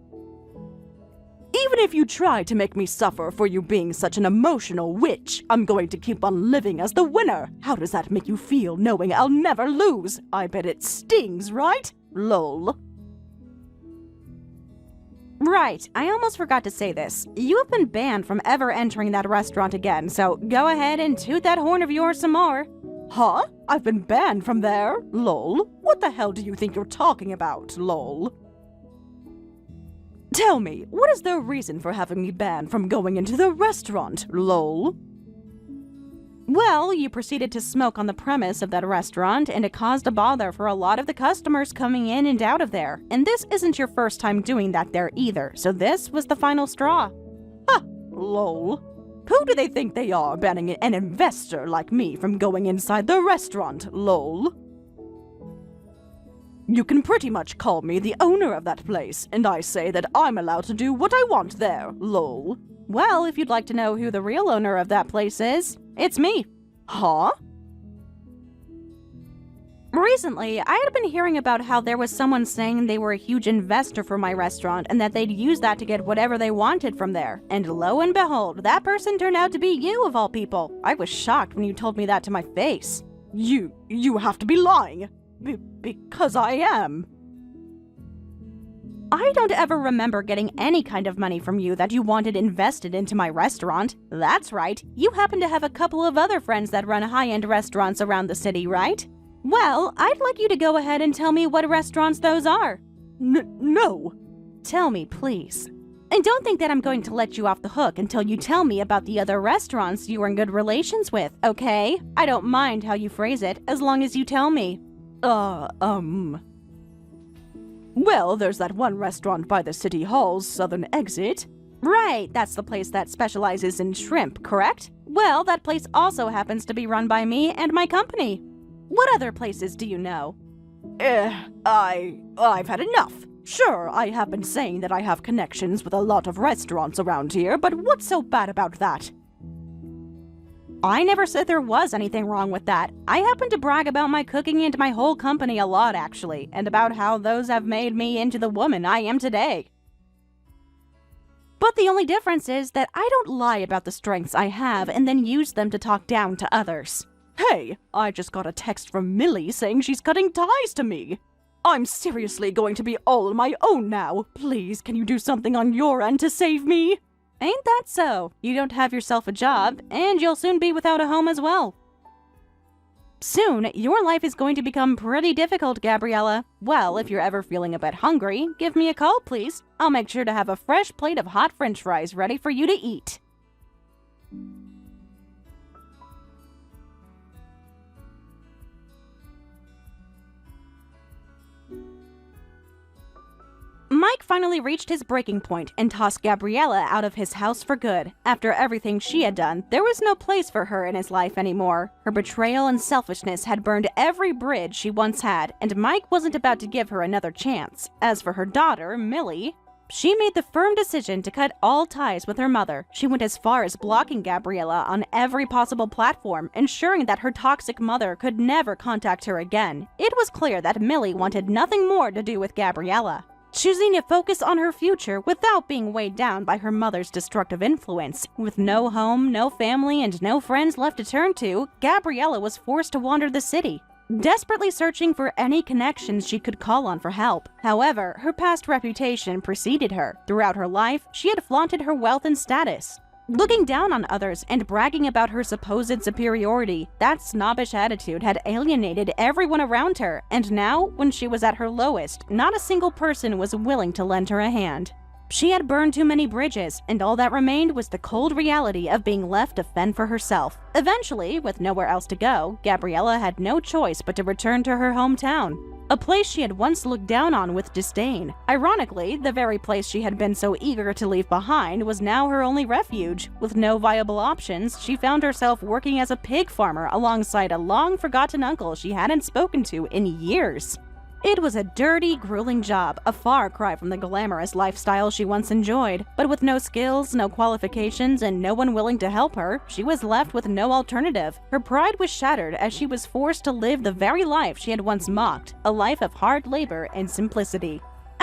Even if you try to make me suffer for you being such an emotional witch, I'm going to keep on living as the winner. How does that make you feel knowing I'll never lose? I bet it stings, right? Lol. Right, I almost forgot to say this. You have been banned from ever entering that restaurant again, so go ahead and toot that horn of yours some more. Huh? I've been banned from there? Lol. What the hell do you think you're talking about? Lol. Tell me, what is the reason for having me banned from going into the restaurant? Lol. Well, you proceeded to smoke on the premise of that restaurant, and it caused a bother for a lot of the customers coming in and out of there. And this isn't your first time doing that there either, so this was the final straw. Ha! Lol. Who do they think they are, banning an investor like me from going inside the restaurant? Lol. You can pretty much call me the owner of that place, and I say that I'm allowed to do what I want there. Lol. Well, if you'd like to know who the real owner of that place is, it's me. Huh? Recently, I had been hearing about how there was someone saying they were a huge investor for my restaurant and that they'd use that to get whatever they wanted from there. And lo and behold, that person turned out to be you of all people. I was shocked when you told me that to my face. You have to be lying. Because I am. I don't ever remember getting any kind of money from you that you wanted invested into my restaurant. That's right, you happen to have a couple of other friends that run high-end restaurants around the city, right? Well, I'd like you to go ahead and tell me what restaurants those are. No. Tell me, please. And don't think that I'm going to let you off the hook until you tell me about the other restaurants you are in good relations with, okay? I don't mind how you phrase it, as long as you tell me. Well, there's that one restaurant by the city hall's southern exit. Right, that's the place that specializes in shrimp, correct? Well, that place also happens to be run by me and my company. What other places do you know? I've had enough. Sure, I have been saying that I have connections with a lot of restaurants around here, but what's so bad about that? I never said there was anything wrong with that. I happen to brag about my cooking and my whole company a lot, actually, and about how those have made me into the woman I am today. But the only difference is that I don't lie about the strengths I have and then use them to talk down to others. Hey, I just got a text from Millie saying she's cutting ties to me. I'm seriously going to be all on my own now. Please, can you do something on your end to save me? Ain't that so? You don't have yourself a job, and you'll soon be without a home as well. Soon, your life is going to become pretty difficult, Gabriella. Well, if you're ever feeling a bit hungry, give me a call, please. I'll make sure to have a fresh plate of hot French fries ready for you to eat. Mike finally reached his breaking point and tossed Gabriella out of his house for good. After everything she had done, there was no place for her in his life anymore. Her betrayal and selfishness had burned every bridge she once had, and Mike wasn't about to give her another chance. As for her daughter, Millie, she made the firm decision to cut all ties with her mother. She went as far as blocking Gabriella on every possible platform, ensuring that her toxic mother could never contact her again. It was clear that Millie wanted nothing more to do with Gabriella. Choosing to focus on her future without being weighed down by her mother's destructive influence. With no home, no family, and no friends left to turn to, Gabriella was forced to wander the city, desperately searching for any connections she could call on for help. However, her past reputation preceded her. Throughout her life, she had flaunted her wealth and status, looking down on others and bragging about her supposed superiority. That snobbish attitude had alienated everyone around her, and now, when she was at her lowest, not a single person was willing to lend her a hand. She had burned too many bridges, and all that remained was the cold reality of being left to fend for herself. Eventually, with nowhere else to go, Gabriella had no choice but to return to her hometown, a place she had once looked down on with disdain. Ironically, the very place she had been so eager to leave behind was now her only refuge. With no viable options, she found herself working as a pig farmer alongside a long-forgotten uncle she hadn't spoken to in years. It was a dirty, grueling job, a far cry from the glamorous lifestyle she once enjoyed. But with no skills, no qualifications, and no one willing to help her, she was left with no alternative. Her pride was shattered as she was forced to live the very life she had once mocked, a life of hard labor and simplicity.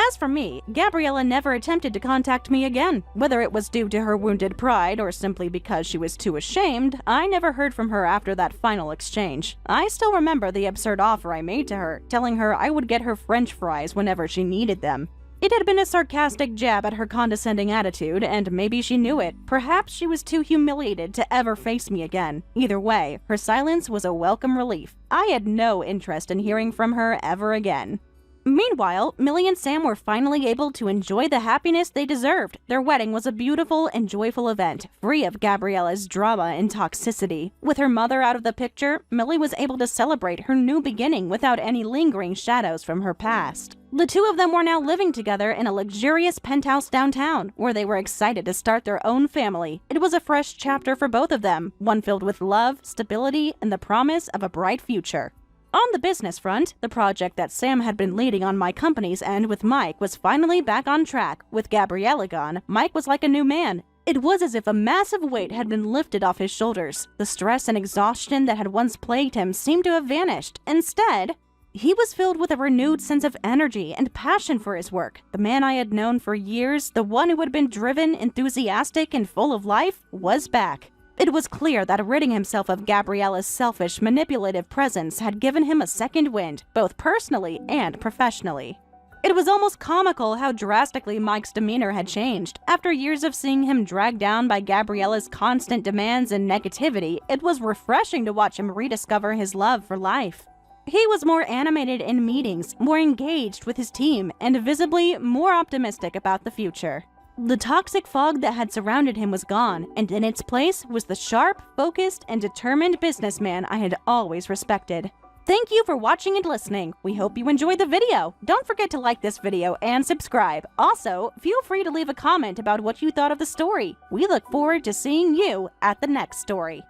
As for me, Gabriella never attempted to contact me again. Whether it was due to her wounded pride or simply because she was too ashamed, I never heard from her after that final exchange. I still remember the absurd offer I made to her, telling her I would get her French fries whenever she needed them. It had been a sarcastic jab at her condescending attitude, and maybe she knew it. Perhaps she was too humiliated to ever face me again. Either way, her silence was a welcome relief. I had no interest in hearing from her ever again. Meanwhile, Millie and Sam were finally able to enjoy the happiness they deserved. Their wedding was a beautiful and joyful event, free of Gabriella's drama and toxicity. With her mother out of the picture, Millie was able to celebrate her new beginning without any lingering shadows from her past. The two of them were now living together in a luxurious penthouse downtown, where they were excited to start their own family. It was a fresh chapter for both of them, one filled with love, stability, and the promise of a bright future. On the business front, the project that Sam had been leading on my company's end with Mike was finally back on track. With Gabriella gone, Mike was like a new man. It was as if a massive weight had been lifted off his shoulders. The stress and exhaustion that had once plagued him seemed to have vanished. Instead, he was filled with a renewed sense of energy and passion for his work. The man I had known for years, the one who had been driven, enthusiastic, and full of life, was back. It was clear that ridding himself of Gabriella's selfish, manipulative presence had given him a second wind, both personally and professionally. It was almost comical how drastically Mike's demeanor had changed. After years of seeing him dragged down by Gabriella's constant demands and negativity, it was refreshing to watch him rediscover his love for life. He was more animated in meetings, more engaged with his team, and visibly more optimistic about the future. The toxic fog that had surrounded him was gone, and in its place was the sharp, focused, and determined businessman I had always respected. Thank you for watching and listening. We hope you enjoyed the video. Don't forget to like this video and subscribe. Also, feel free to leave a comment about what you thought of the story. We look forward to seeing you at the next story.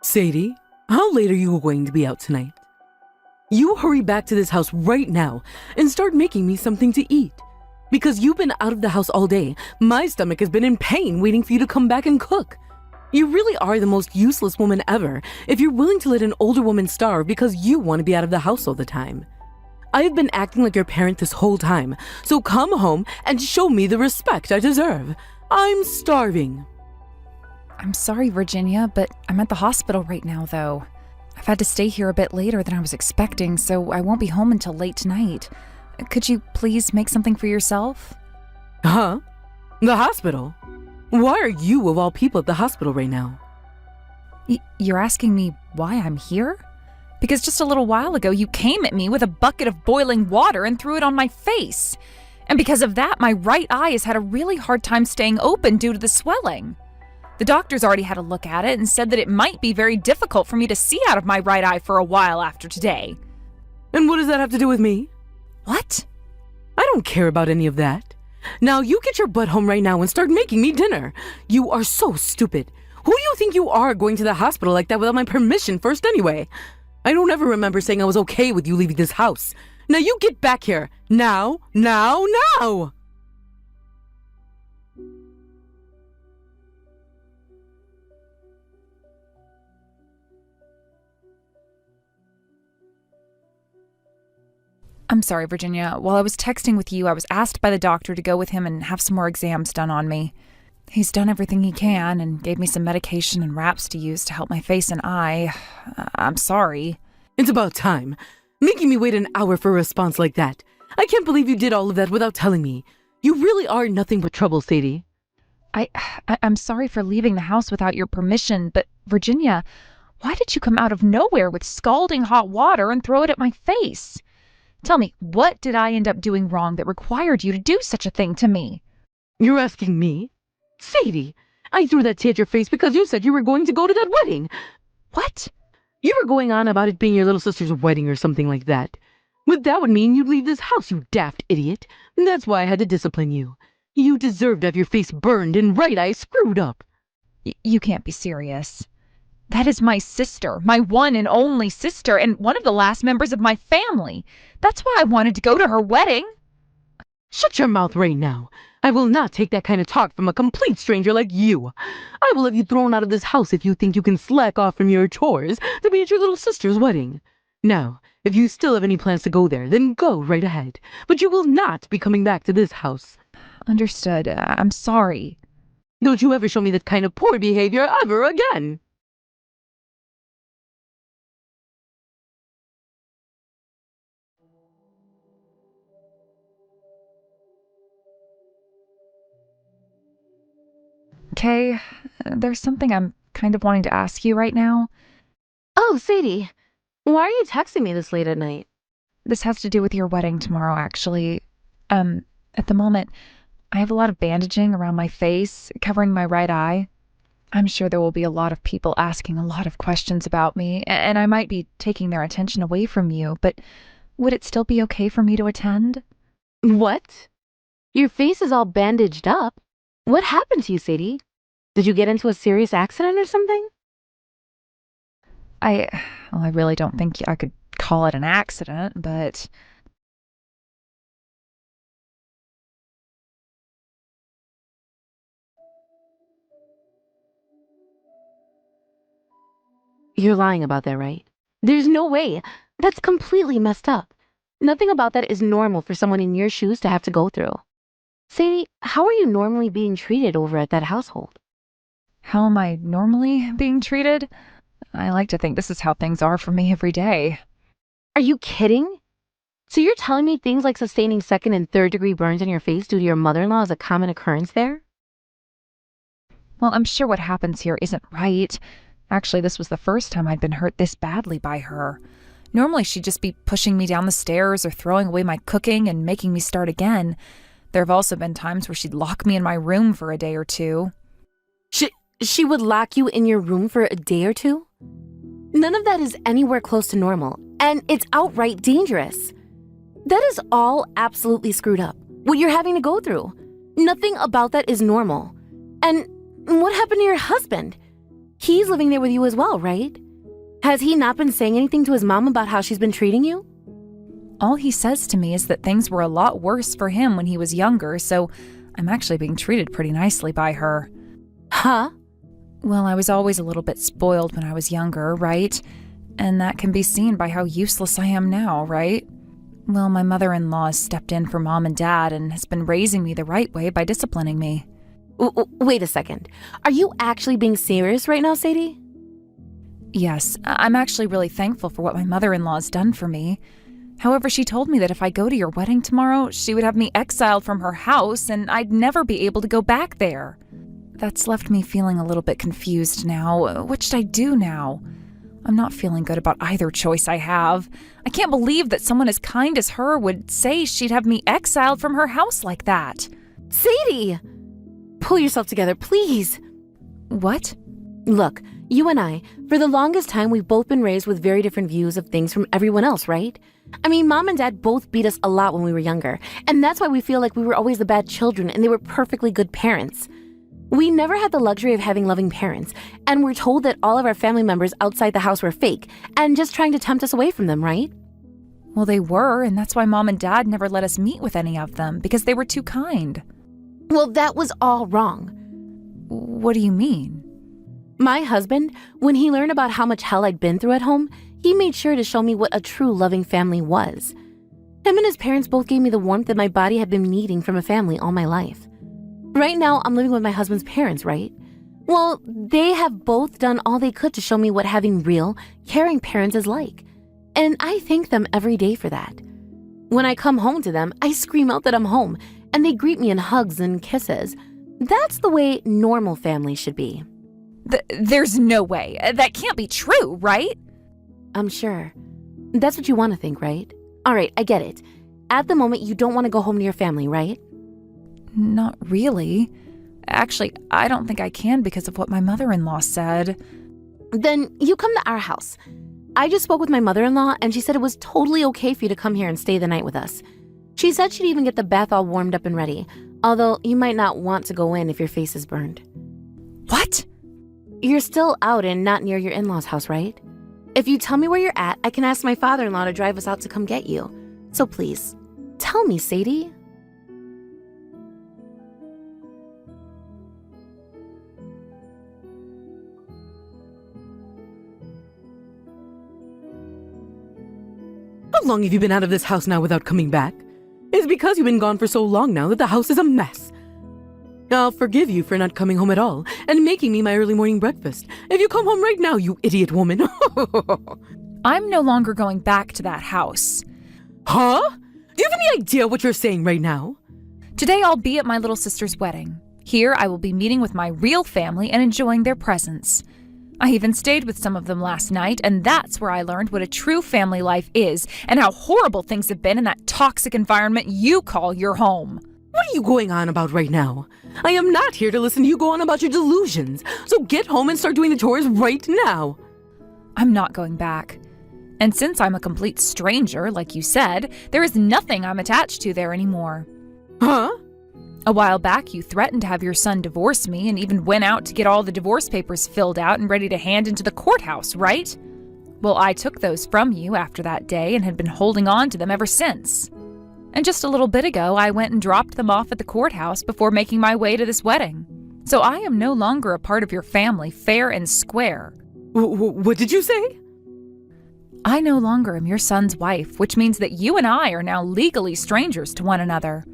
Sadie, how late are you going to be out tonight? You hurry back to this house right now and start making me something to eat. Because you've been out of the house all day, my stomach has been in pain waiting for you to come back and cook. You really are the most useless woman ever if you're willing to let an older woman starve because you want to be out of the house all the time. I have been acting like your parent this whole time, so come home and show me the respect I deserve. I'm starving. I'm sorry, Virginia, but I'm at the hospital right now, though. I've had to stay here a bit later than I was expecting, so I won't be home until late tonight. Could you please make something for yourself? Huh? The hospital? Why are you, of all people, at the hospital right now? You're asking me why I'm here? Because just a little while ago, you came at me with a bucket of boiling water and threw it on my face. And because of that, my right eye has had a really hard time staying open due to the swelling. The doctors already had a look at it and said that it might be very difficult for me to see out of my right eye for a while after today. And what does that have to do with me? What? I don't care about any of that. Now you get your butt home right now and start making me dinner. You are so stupid. Who do you think you are going to the hospital like that without my permission first anyway? I don't ever remember saying I was okay with you leaving this house. Now you get back here. Now! I'm sorry, Virginia. While I was texting with you, I was asked by the doctor to go with him and have some more exams done on me. He's done everything he can and gave me some medication and wraps to use to help my face and eye. I'm sorry. It's about time. Making me wait an hour for a response like that. I can't believe you did all of that without telling me. You really are nothing but trouble, Sadie. I'm sorry for leaving the house without your permission, but Virginia, why did you come out of nowhere with scalding hot water and throw it at my face? Tell me, what did I end up doing wrong that required you to do such a thing to me? You're asking me? Sadie, I threw that tea at your face because you said you were going to go to that wedding. What? You were going on about it being your little sister's wedding or something like that. But that would mean you'd leave this house, you daft idiot. That's why I had to discipline you. You deserved to have your face burned and right eye screwed up. You can't be serious. That is my sister, my one and only sister, and one of the last members of my family. That's why I wanted to go to her wedding. Shut your mouth right now. I will not take that kind of talk from a complete stranger like you. I will have you thrown out of this house if you think you can slack off from your chores to be at your little sister's wedding. Now, if you still have any plans to go there, then go right ahead. But you will not be coming back to this house. Understood. I'm sorry. Don't you ever show me that kind of poor behavior ever again. Okay, there's something I'm kind of wanting to ask you right now. Oh, Sadie, why are you texting me this late at night? This has to do with your wedding tomorrow, actually. At the moment, I have a lot of bandaging around my face, covering my right eye. I'm sure there will be a lot of people asking a lot of questions about me, and I might be taking their attention away from you, but would it still be okay for me to attend? What? Your face is all bandaged up. What happened to you, Sadie? Did you get into a serious accident or something? I really don't think I could call it an accident, but You're lying about that, right? There's no way. That's completely messed up. Nothing about that is normal for someone in your shoes to have to go through. Sadie, how are you normally being treated over at that household? how am I normally being treated? I like to think this is how things are for me every day. Are you kidding? So you're telling me things like sustaining second and third degree burns on your face due to your mother-in-law is a common occurrence there? Well, I'm sure what happens here isn't right. Actually, this was the first time I'd been hurt this badly by her. Normally, she'd just be pushing me down the stairs or throwing away my cooking and making me start again. There have also been times where she'd lock me in my room for a day or two. She would lock you in your room for a day or two? None of that is anywhere close to normal, and it's outright dangerous. That is all absolutely screwed up, what you're having to go through. Nothing about that is normal. And what happened to your husband? He's living there with you as well, right? Has he not been saying anything to his mom about how she's been treating you? All he says to me is that things were a lot worse for him when he was younger, so I'm actually being treated pretty nicely by her. Huh? Well, I was always a little bit spoiled when I was younger, right? And that can be seen by how useless I am now, right? Well, my mother-in-law has stepped in for mom and dad and has been raising me the right way by disciplining me. Wait a second. Are you actually being serious right now, Sadie? Yes, I'm actually really thankful for what my mother-in-law has done for me. However, she told me that if I go to your wedding tomorrow, she would have me exiled from her house and I'd never be able to go back there. That's left me feeling a little bit confused now. What should I do now? I'm not feeling good about either choice I have. I can't believe that someone as kind as her would say she'd have me exiled from her house like that. Sadie! Pull yourself together, please. What? Look, You and I, for the longest time, we've both been raised with very different views of things from everyone else, right? I mean, Mom and Dad both beat us a lot when we were younger, and that's why we feel like we were always the bad children and they were perfectly good parents. We never had the luxury of having loving parents, and we're told that all of our family members outside the house were fake and just trying to tempt us away from them, right? Well, they were, and that's why Mom and Dad never let us meet with any of them, because they were too kind. Well, that was all wrong. What do you mean? My husband, when he learned about how much hell I'd been through at home, he made sure to show me what a true loving family was. Him and his parents both gave me the warmth that my body had been needing from a family all my life. Right now, I'm living with my husband's parents, right? Well, they have both done all they could to show me what having real, caring parents is like. And I thank them every day for that. When I come home to them, I scream out that I'm home, and they greet me in hugs and kisses. That's the way normal families should be. There's no way. That can't be true, right? I'm sure. That's what you want to think, right? All right, I get it. At the moment, you don't want to go home to your family, right? Not really. Actually, I don't think I can because of what my mother-in-law said. Then you come to our house. I just spoke with my mother-in-law, and she said it was totally okay for you to come here and stay the night with us. She said she'd even get the bath all warmed up and ready, although you might not want to go in if your face is burned. What? You're still out and not near your in-laws' house, right? If you tell me where you're at, I can ask my father-in-law to drive us out to come get you. So please, tell me, Sadie. How long have you been out of this house now without coming back? It's because you've been gone for so long now that the house is a mess. I'll forgive you for not coming home at all and making me my early morning breakfast. If you come home right now, you idiot woman. I'm no longer going back to that house. Huh? Do you have any idea what you're saying right now? Today I'll be at my little sister's wedding. Here I will be meeting with my real family and enjoying their presence. I even stayed with some of them last night, and that's where I learned what a true family life is and how horrible things have been in that toxic environment you call your home. What are you going on about right now? I am not here to listen to you go on about your delusions, so get home and start doing the chores right now. I'm not going back. And since I'm a complete stranger, like you said, there is nothing I'm attached to there anymore. Huh? A while back, you threatened to have your son divorce me and even went out to get all the divorce papers filled out and ready to hand into the courthouse, right? Well, I took those from you after that day and had been holding on to them ever since. And just a little bit ago, I went and dropped them off at the courthouse before making my way to this wedding. So I am no longer a part of your family, fair and square. What did you say? I no longer am your son's wife, which means that you and I are now legally strangers to one another.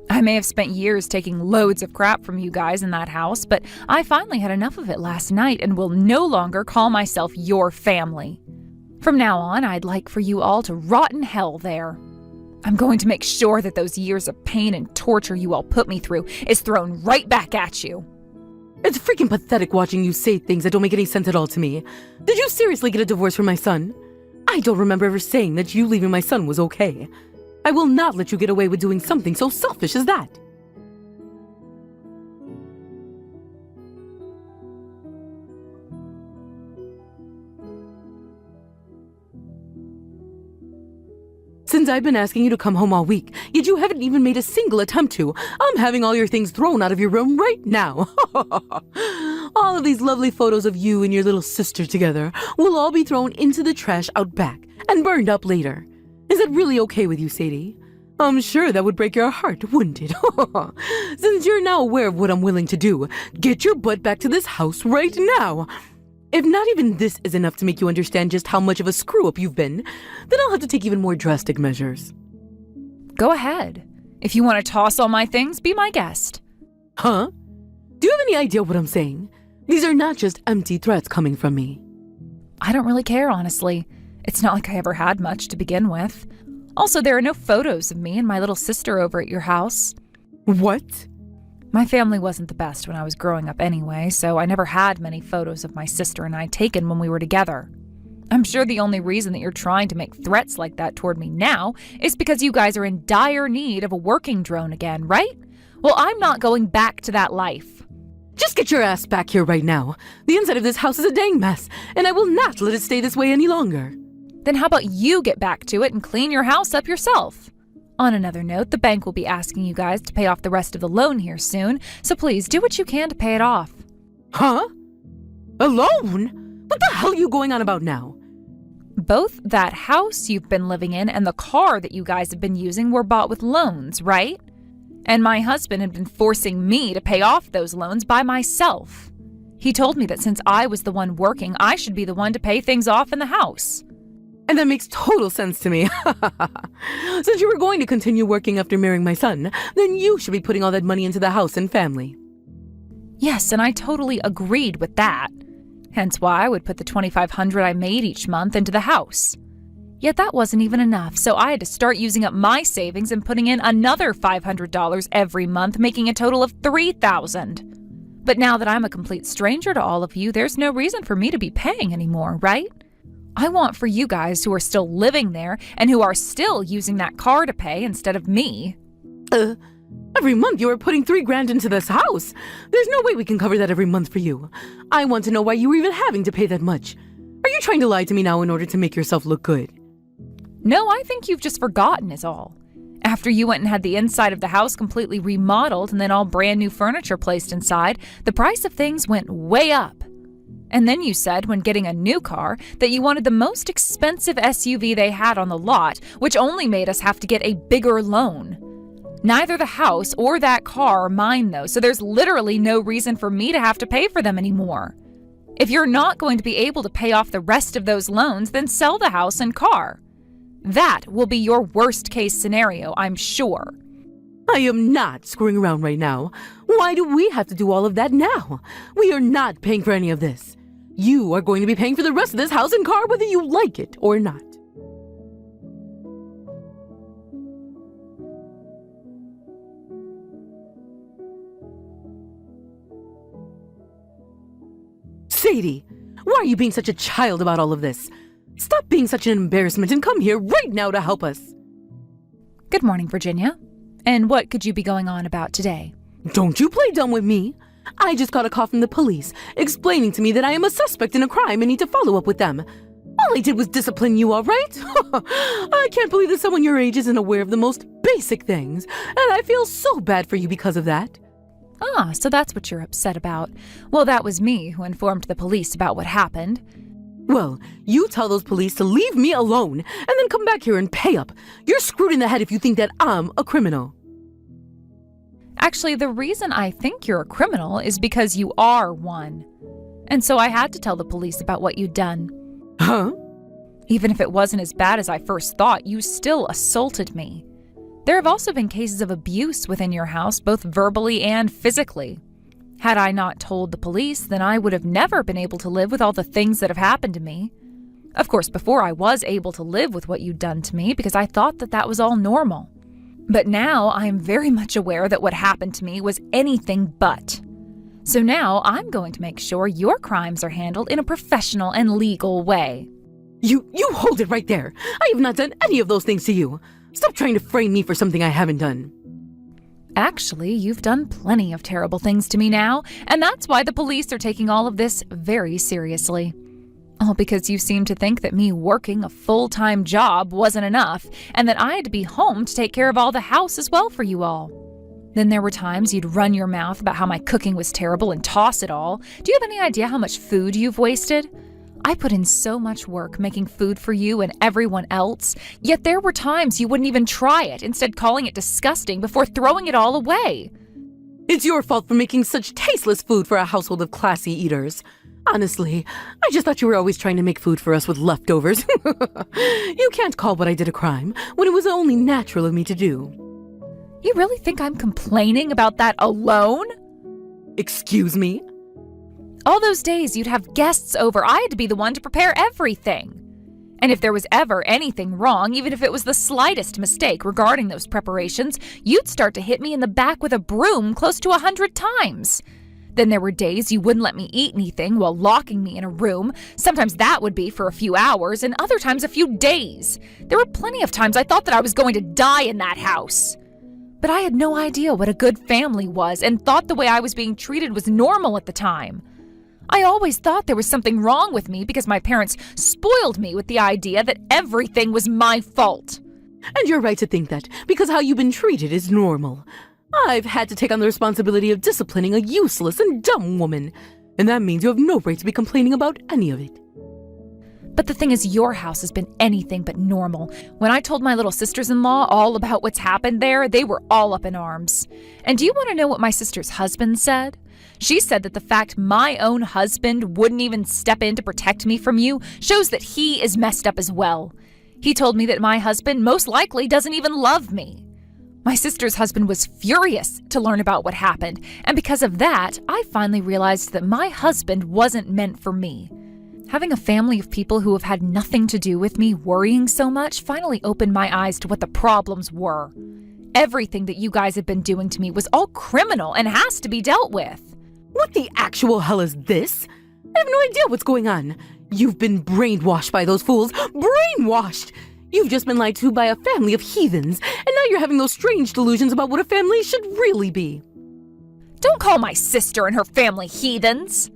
I may have spent years taking loads of crap from you guys in that house, but I finally had enough of it last night and will no longer call myself your family. From now on, I'd like for you all to rot in hell there. I'm going to make sure that those years of pain and torture you all put me through is thrown right back at you. It's freaking pathetic watching you say things that don't make any sense at all to me. Did you seriously get a divorce from my son? I don't remember ever saying that you leaving my son was okay. I will not let you get away with doing something so selfish as that. Since I've been asking you to come home all week, yet you haven't even made a single attempt to, I'm having all your things thrown out of your room right now. All of these lovely photos of you and your little sister together will all be thrown into the trash out back and burned up later. Is that really okay with you, Sadie? I'm sure that would break your heart, wouldn't it? Since you're now aware of what I'm willing to do, get your butt back to this house right now. If not even this is enough to make you understand just how much of a screw-up you've been, then I'll have to take even more drastic measures. Go ahead. If you want to toss all my things, be my guest. Huh? Do you have any idea what I'm saying? These are not just empty threats coming from me. I don't really care, honestly. It's not like I ever had much to begin with. Also, there are no photos of me and my little sister over at your house. What? My family wasn't the best when I was growing up anyway, so I never had many photos of my sister and I taken when we were together. I'm sure the only reason that you're trying to make threats like that toward me now is because you guys are in dire need of a working drone again, right? Well, I'm not going back to that life. Just get your ass back here right now. The inside of this house is a dang mess, and I will not let it stay this way any longer. Then how about you get back to it and clean your house up yourself? On another note, the bank will be asking you guys to pay off the rest of the loan here soon, so please do what you can to pay it off. Huh? A loan? What the hell are you going on about now? Both that house you've been living in and the car that you guys have been using were bought with loans, right? And my husband had been forcing me to pay off those loans by myself. He told me that since I was the one working, I should be the one to pay things off in the house. And that makes total sense to me. Since you were going to continue working after marrying my son, then you should be putting all that money into the house and family. Yes, and I totally agreed with that. Hence why I would put the $2,500 I made each month into the house. Yet that wasn't even enough, so I had to start using up my savings and putting in another $500 every month, making a total of $3,000. But now that I'm a complete stranger to all of you, there's no reason for me to be paying anymore, right? I want for you guys who are still living there and who are still using that car to pay instead of me. Every month you are putting $3,000 into this house. There's no way we can cover that every month for you. I want to know why you were even having to pay that much. Are you trying to lie to me now in order to make yourself look good? No, I think you've just forgotten is all. After you went and had the inside of the house completely remodeled and then all brand new furniture placed inside, the price of things went way up. And then you said, when getting a new car, that you wanted the most expensive SUV they had on the lot, which only made us have to get a bigger loan. Neither the house or that car are mine, though, so there's literally no reason for me to have to pay for them anymore. If you're not going to be able to pay off the rest of those loans, then sell the house and car. That will be your worst case scenario, I'm sure. I am not screwing around right now. Why do we have to do all of that now? We are not paying for any of this. You are going to be paying for the rest of this house and car whether you like it or not. Sadie, why are you being such a child about all of this? Stop being such an embarrassment and come here right now to help us. Good morning, Virginia. And what could you be going on about today? Don't you play dumb with me. I just got a call from the police explaining to me that I am a suspect in a crime and need to follow up with them. All I did was discipline you, all right? I can't believe that someone your age isn't aware of the most basic things, and I feel so bad for you because of that. Ah, so that's what you're upset about. Well, that was me who informed the police about what happened. Well, you tell those police to leave me alone and then come back here and pay up. You're screwed in the head if you think that I'm a criminal. Actually, the reason I think you're a criminal is because you are one. And so I had to tell the police about what you'd done. Huh? Even if it wasn't as bad as I first thought, you still assaulted me. There have also been cases of abuse within your house, both verbally and physically. Had I not told the police, then I would have never been able to live with all the things that have happened to me. Of course, before I was able to live with what you'd done to me because I thought that that was all normal. But now I am very much aware that what happened to me was anything but. So now I'm going to make sure your crimes are handled in a professional and legal way. You hold it right there. I have not done any of those things to you. Stop trying to frame me for something I haven't done. Actually, you've done plenty of terrible things to me now, and that's why the police are taking all of this very seriously. All because you seem to think that me working a full-time job wasn't enough, and that I had to be home to take care of all the house as well for you all. Then there were times you'd run your mouth about how my cooking was terrible and toss it all. Do you have any idea how much food you've wasted? I put in so much work making food for you and everyone else, yet there were times you wouldn't even try it, instead calling it disgusting before throwing it all away. It's your fault for making such tasteless food for a household of classy eaters. Honestly, I just thought you were always trying to make food for us with leftovers. You can't call what I did a crime when it was only natural of me to do. You really think I'm complaining about that alone? Excuse me? All those days you'd have guests over, I had to be the one to prepare everything. And if there was ever anything wrong, even if it was the slightest mistake regarding those preparations, you'd start to hit me in the back with a broom close to 100 times. Then there were days you wouldn't let me eat anything while locking me in a room. Sometimes that would be for a few hours, and other times a few days. There were plenty of times I thought that I was going to die in that house. But I had no idea what a good family was and thought the way I was being treated was normal at the time. I always thought there was something wrong with me because my parents spoiled me with the idea that everything was my fault. And you're right to think that, because how you've been treated is normal. I've had to take on the responsibility of disciplining a useless and dumb woman, and that means you have no right to be complaining about any of it. But the thing is, your house has been anything but normal. When I told my little sisters-in-law all about what's happened there, they were all up in arms. And do you want to know what my sister's husband said? She said that the fact my own husband wouldn't even step in to protect me from you shows that he is messed up as well. He told me that my husband most likely doesn't even love me. My sister's husband was furious to learn about what happened, and because of that, I finally realized that my husband wasn't meant for me. Having a family of people who have had nothing to do with me worrying so much finally opened my eyes to what the problems were. Everything that you guys have been doing to me was all criminal and has to be dealt with. What the actual hell is this? I have no idea what's going on. You've been brainwashed by those fools. Brainwashed! You've just been lied to by a family of heathens, and now you're having those strange delusions about what a family should really be. Don't call my sister and her family heathens.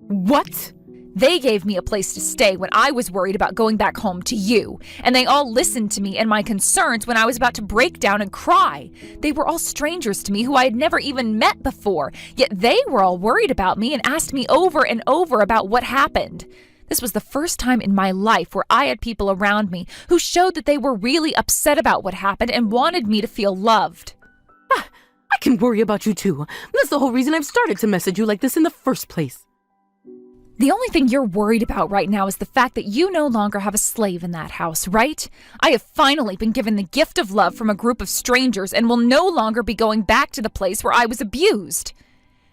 What? They gave me a place to stay when I was worried about going back home to you, and they all listened to me and my concerns when I was about to break down and cry. They were all strangers to me who I had never even met before, yet they were all worried about me and asked me over and over about what happened. This was the first time in my life where I had people around me who showed that they were really upset about what happened and wanted me to feel loved. I can worry about you too. That's the whole reason I've started to message you like this in the first place. The only thing you're worried about right now is the fact that you no longer have a slave in that house, right? I have finally been given the gift of love from a group of strangers and will no longer be going back to the place where I was abused.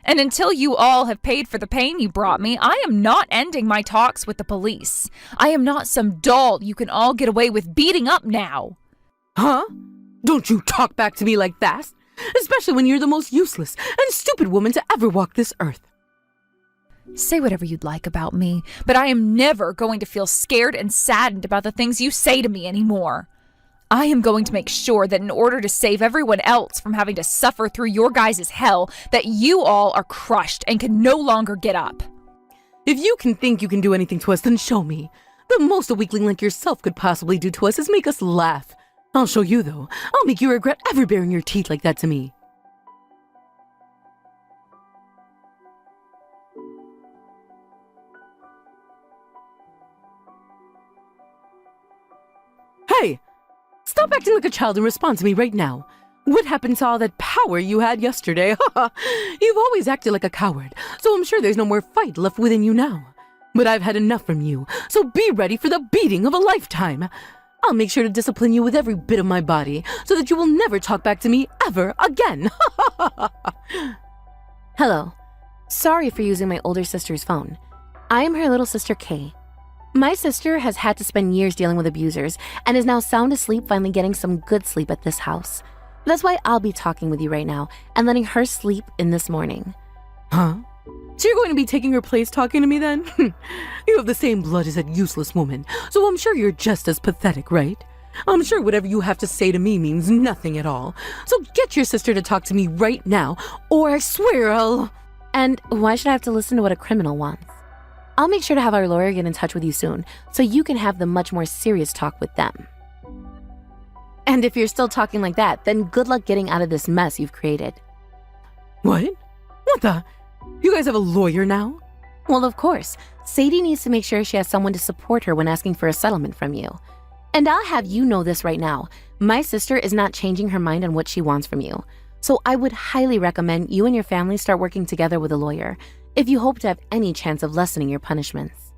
And until you all have paid for the pain you brought me, I am not ending my talks with the police. I am not some doll you can all get away with beating up now. Huh? Don't you talk back to me like that, especially when you're the most useless and stupid woman to ever walk this earth. Say whatever you'd like about me, but I am never going to feel scared and saddened about the things you say to me anymore. I am going to make sure that in order to save everyone else from having to suffer through your guys' hell, that you all are crushed and can no longer get up. If you can think you can do anything to us, then show me. The most a weakling like yourself could possibly do to us is make us laugh. I'll show you, though. I'll make you regret ever baring your teeth like that to me. Hey! Stop acting like a child and respond to me right now. What happened to all that power you had yesterday? You've always acted like a coward, so I'm sure there's no more fight left within you now. But I've had enough from you, so be ready for the beating of a lifetime. I'll make sure to discipline you with every bit of my body, so that you will never talk back to me ever again. Hello. Sorry for using my older sister's phone. I am her little sister Kay. My sister has had to spend years dealing with abusers and is now sound asleep, finally getting some good sleep at this house. That's why I'll be talking with you right now and letting her sleep in this morning. Huh? So you're going to be taking her place talking to me then? You have the same blood as that useless woman, so I'm sure you're just as pathetic, right? I'm sure whatever you have to say to me means nothing at all. So get your sister to talk to me right now, or I swear I'll... And why should I have to listen to what a criminal wants? I'll make sure to have our lawyer get in touch with you soon, so you can have the much more serious talk with them. And if you're still talking like that, then good luck getting out of this mess you've created. What? What the? You guys have a lawyer now? Well, of course. Sadie needs to make sure she has someone to support her when asking for a settlement from you. And I'll have you know this right now. My sister is not changing her mind on what she wants from you. So I would highly recommend you and your family start working together with a lawyer if you hope to have any chance of lessening your punishments.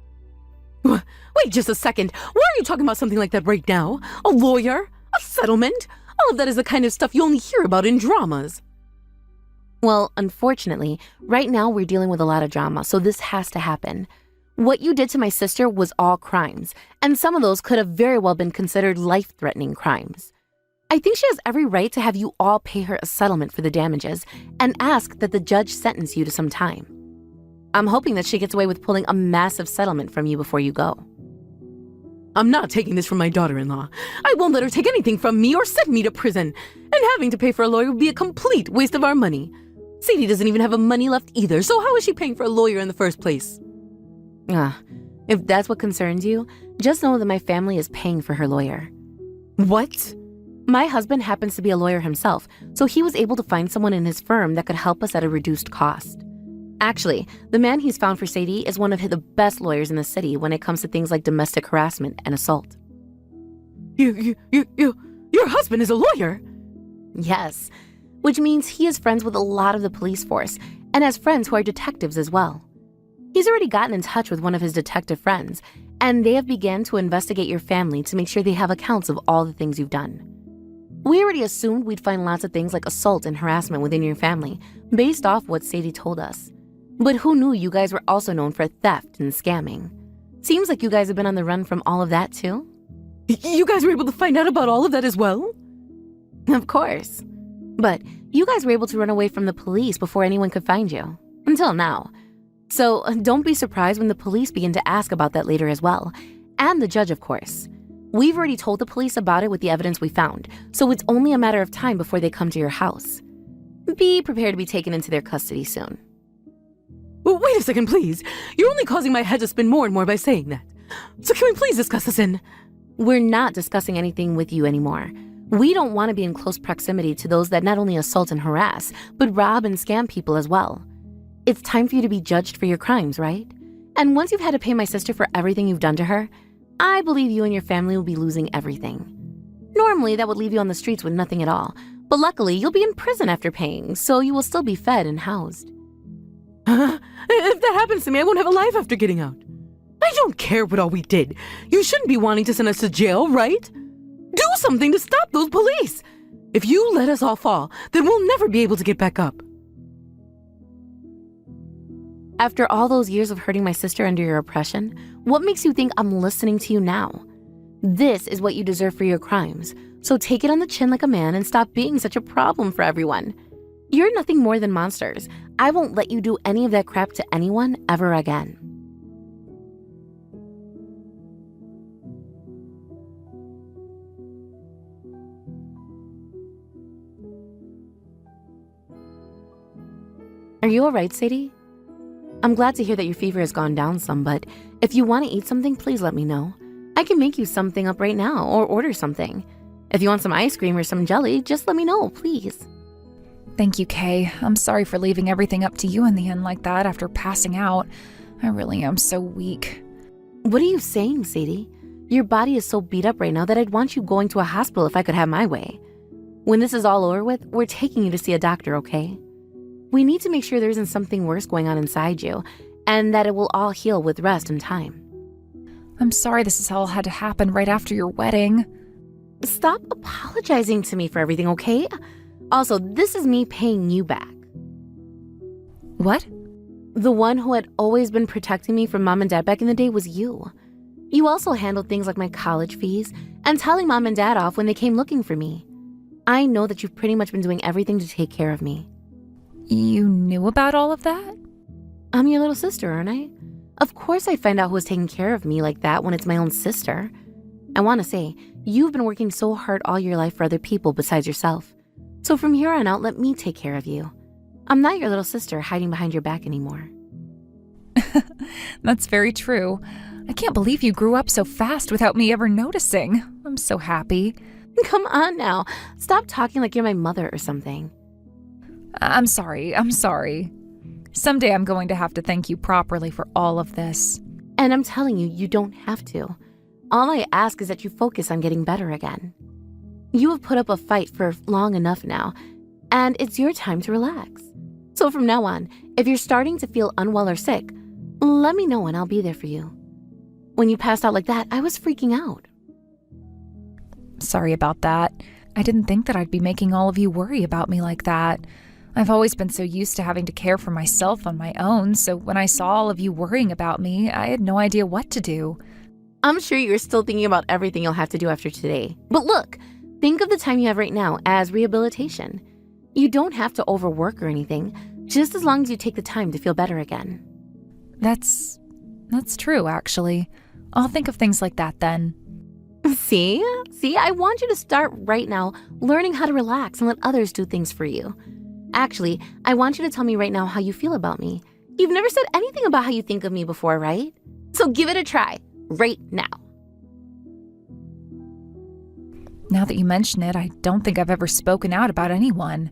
Wait just a second. Why are you talking about something like that right now? A lawyer? A settlement? All of that is the kind of stuff you only hear about in dramas. Well, unfortunately, right now we're dealing with a lot of drama, so this has to happen. What you did to my sister was all crimes, and some of those could have very well been considered life-threatening crimes. I think she has every right to have you all pay her a settlement for the damages and ask that the judge sentence you to some time. I'm hoping that she gets away with pulling a massive settlement from you before you go. I'm not taking this from my daughter-in-law. I won't let her take anything from me or send me to prison. And And having to pay for a lawyer would be a complete waste of our money. Sadie doesn't even have money left either, so how is she paying for a lawyer in the first place? If that's what concerns you, just know that my family is paying for her lawyer. What? My husband happens to be a lawyer himself, so he was able to find someone in his firm that could help us at a reduced cost. Actually, the man he's found for Sadie is one of the best lawyers in the city when it comes to things like domestic harassment and assault. Your husband is a lawyer? Yes, which means he is friends with a lot of the police force and has friends who are detectives as well. He's already gotten in touch with one of his detective friends, and they have begun to investigate your family to make sure they have accounts of all the things you've done. We already assumed we'd find lots of things like assault and harassment within your family, based off what Sadie told us. But who knew you guys were also known for theft and scamming? Seems like you guys have been on the run from all of that too? You guys were able to find out about all of that as well? Of course. But you guys were able to run away from the police before anyone could find you. Until now. So don't be surprised when the police begin to ask about that later as well. And the judge, of course. We've already told the police about it with the evidence we found, so it's only a matter of time before they come to your house. Be prepared to be taken into their custody soon. Well, wait a second, please. You're only causing my head to spin more and more by saying that. So can we please discuss this in? We're not discussing anything with you anymore. We don't want to be in close proximity to those that not only assault and harass, but rob and scam people as well. It's time for you to be judged for your crimes, right? And once you've had to pay my sister for everything you've done to her, I believe you and your family will be losing everything. Normally, that would leave you on the streets with nothing at all, but luckily, you'll be in prison after paying, so you will still be fed and housed. If that happens to me, I won't have a life after getting out. I don't care what all we did. You shouldn't be wanting to send us to jail, right? Do something to stop those police. If you let us all fall, then we'll never be able to get back up. After all those years of hurting my sister under your oppression, what makes you think I'm listening to you now? This is what you deserve for your crimes, so take it on the chin like a man and stop being such a problem for everyone. You're nothing more than monsters. I won't let you do any of that crap to anyone ever again. Are you alright, Sadie? I'm glad to hear that your fever has gone down some, but if you want to eat something, please let me know. I can make you something up right now or order something. If you want some ice cream or some jelly, just let me know, please. Thank you, Kay. I'm sorry for leaving everything up to you in the end like that after passing out. I really am so weak. What are you saying, Sadie? Your body is so beat up right now that I'd want you going to a hospital if I could have my way. When this is all over with, we're taking you to see a doctor, okay? We need to make sure there isn't something worse going on inside you, and that it will all heal with rest and time. I'm sorry this has all had to happen right after your wedding. Stop apologizing to me for everything, okay? Also, this is me paying you back. What? The one who had always been protecting me from mom and dad back in the day was you. You also handled things like my college fees and telling mom and dad off when they came looking for me. I know that you've pretty much been doing everything to take care of me. You knew about all of that? I'm your little sister, aren't I? Of course I'd find out who was taking care of me like that when it's my own sister. I want to say, you've been working so hard all your life for other people besides yourself. So from here on out, let me take care of you. I'm not your little sister hiding behind your back anymore. That's very true. I can't believe you grew up so fast without me ever noticing. I'm so happy. Come on now. Stop talking like you're my mother or something. I'm sorry. Someday I'm going to have to thank you properly for all of this. And I'm telling you, you don't have to. All I ask is that you focus on getting better again. You have put up a fight for long enough now, and it's your time to relax. So from now on, if you're starting to feel unwell or sick, let me know and I'll be there for you. When you passed out like that, I was freaking out. Sorry about that. I didn't think that I'd be making all of you worry about me like that. I've always been so used to having to care for myself on my own, so when I saw all of you worrying about me, I had no idea what to do. I'm sure you're still thinking about everything you'll have to do after today. But look, think of the time you have right now as rehabilitation. You don't have to overwork or anything, just as long as you take the time to feel better again. That's true, actually. I'll think of things like that then. See? I want you to start right now learning how to relax and let others do things for you. Actually, I want you to tell me right now how you feel about me. You've never said anything about how you think of me before, right? So give it a try, right now. Now that you mention it, I don't think I've ever spoken out about anyone.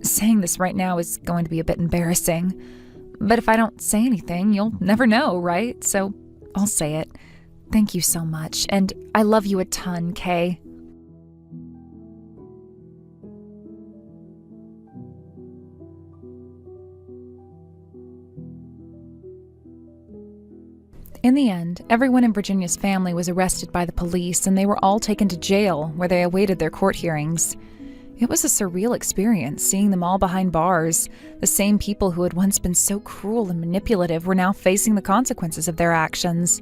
Saying this right now is going to be a bit embarrassing. But if I don't say anything, you'll never know, right? So I'll say it. Thank you so much, and I love you a ton, Kay. In the end, everyone in Virginia's family was arrested by the police, and they were all taken to jail, where they awaited their court hearings. It was a surreal experience, seeing them all behind bars. The same people who had once been so cruel and manipulative were now facing the consequences of their actions.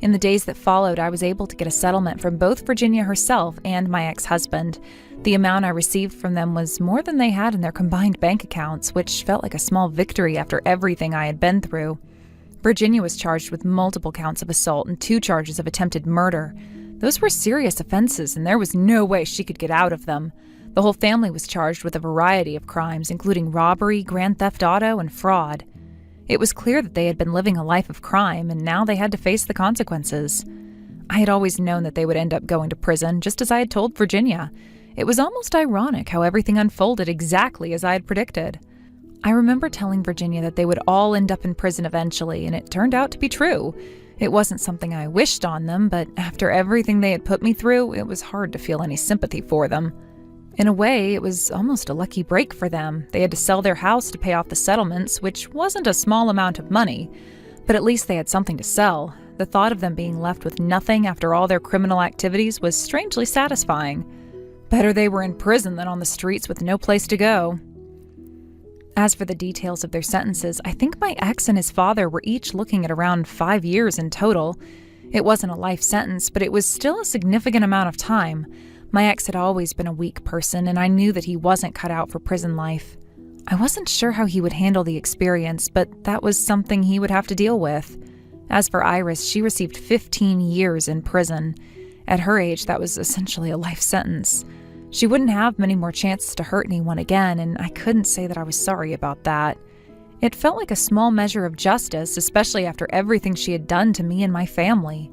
In the days that followed, I was able to get a settlement from both Virginia herself and my ex-husband. The amount I received from them was more than they had in their combined bank accounts, which felt like a small victory after everything I had been through. Virginia was charged with multiple counts of assault and 2 charges of attempted murder. Those were serious offenses, and there was no way she could get out of them. The whole family was charged with a variety of crimes, including robbery, grand theft auto, and fraud. It was clear that they had been living a life of crime, and now they had to face the consequences. I had always known that they would end up going to prison, just as I had told Virginia. It was almost ironic how everything unfolded exactly as I had predicted. I remember telling Virginia that they would all end up in prison eventually, and it turned out to be true. It wasn't something I wished on them, but after everything they had put me through, it was hard to feel any sympathy for them. In a way, it was almost a lucky break for them. They had to sell their house to pay off the settlements, which wasn't a small amount of money. But at least they had something to sell. The thought of them being left with nothing after all their criminal activities was strangely satisfying. Better they were in prison than on the streets with no place to go. As for the details of their sentences, I think my ex and his father were each looking at around 5 years in total. It wasn't a life sentence, but it was still a significant amount of time. My ex had always been a weak person, and I knew that he wasn't cut out for prison life. I wasn't sure how he would handle the experience, but that was something he would have to deal with. As for Iris, she received 15 years in prison. At her age, that was essentially a life sentence. She wouldn't have many more chances to hurt anyone again, and I couldn't say that I was sorry about that. It felt like a small measure of justice, especially after everything she had done to me and my family.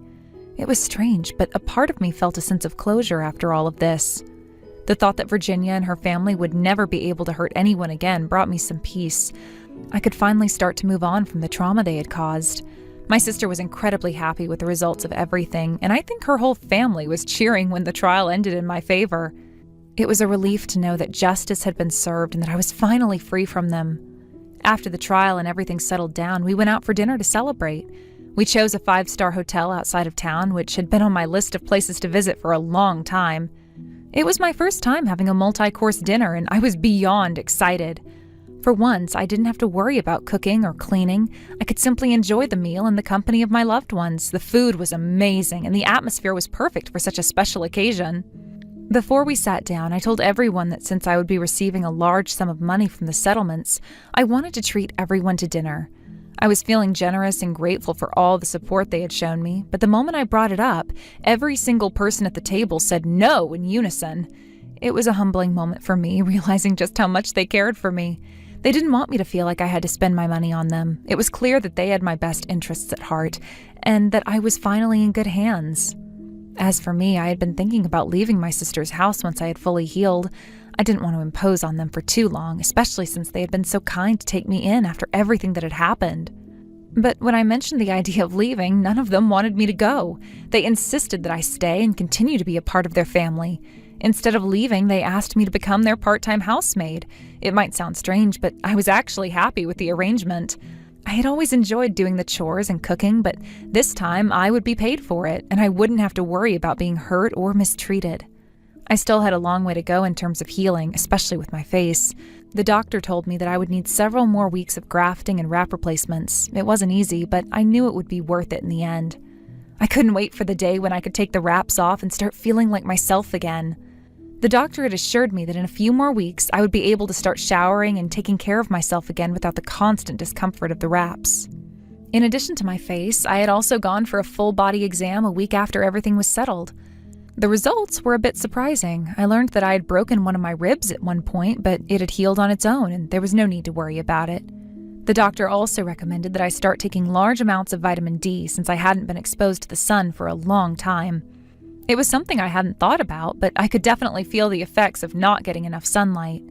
It was strange, but a part of me felt a sense of closure after all of this. The thought that Virginia and her family would never be able to hurt anyone again brought me some peace. I could finally start to move on from the trauma they had caused. My sister was incredibly happy with the results of everything, and I think her whole family was cheering when the trial ended in my favor. It was a relief to know that justice had been served and that I was finally free from them. After the trial and everything settled down, we went out for dinner to celebrate. We chose a 5-star hotel outside of town, which had been on my list of places to visit for a long time. It was my first time having a multi-course dinner, and I was beyond excited. For once, I didn't have to worry about cooking or cleaning. I could simply enjoy the meal in the company of my loved ones. The food was amazing, and the atmosphere was perfect for such a special occasion. Before we sat down, I told everyone that since I would be receiving a large sum of money from the settlements, I wanted to treat everyone to dinner. I was feeling generous and grateful for all the support they had shown me, but the moment I brought it up, every single person at the table said no in unison. It was a humbling moment for me, realizing just how much they cared for me. They didn't want me to feel like I had to spend my money on them. It was clear that they had my best interests at heart, and that I was finally in good hands. As for me, I had been thinking about leaving my sister's house once I had fully healed. I didn't want to impose on them for too long, especially since they had been so kind to take me in after everything that had happened. But when I mentioned the idea of leaving, none of them wanted me to go. They insisted that I stay and continue to be a part of their family. Instead of leaving, they asked me to become their part-time housemaid. It might sound strange, but I was actually happy with the arrangement. I had always enjoyed doing the chores and cooking, but this time I would be paid for it, and I wouldn't have to worry about being hurt or mistreated. I still had a long way to go in terms of healing, especially with my face. The doctor told me that I would need several more weeks of grafting and wrap replacements. It wasn't easy, but I knew it would be worth it in the end. I couldn't wait for the day when I could take the wraps off and start feeling like myself again. The doctor had assured me that in a few more weeks, I would be able to start showering and taking care of myself again without the constant discomfort of the wraps. In addition to my face, I had also gone for a full-body exam a week after everything was settled. The results were a bit surprising. I learned that I had broken one of my ribs at one point, but it had healed on its own and there was no need to worry about it. The doctor also recommended that I start taking large amounts of vitamin D since I hadn't been exposed to the sun for a long time. It was something I hadn't thought about, but I could definitely feel the effects of not getting enough sunlight.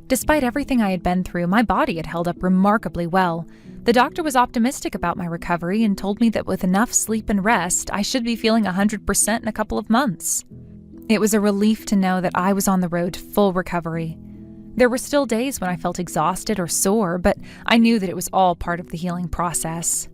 Despite everything I had been through, my body had held up remarkably well. The doctor was optimistic about my recovery and told me that with enough sleep and rest, I should be feeling 100% in a couple of months. It was a relief to know that I was on the road to full recovery. There were still days when I felt exhausted or sore, but I knew that it was all part of the healing process.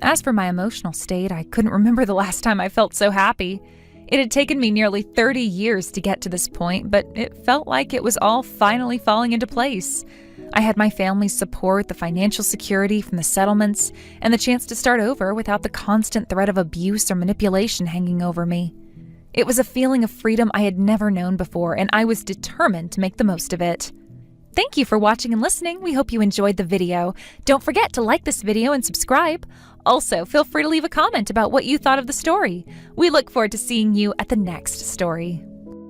As for my emotional state, I couldn't remember the last time I felt so happy. It had taken me nearly 30 years to get to this point, but it felt like it was all finally falling into place. I had my family's support, the financial security from the settlements, and the chance to start over without the constant threat of abuse or manipulation hanging over me. It was a feeling of freedom I had never known before, and I was determined to make the most of it. Thank you for watching and listening. We hope you enjoyed the video. Don't forget to like this video and subscribe. Also, feel free to leave a comment about what you thought of the story. We look forward to seeing you at the next story.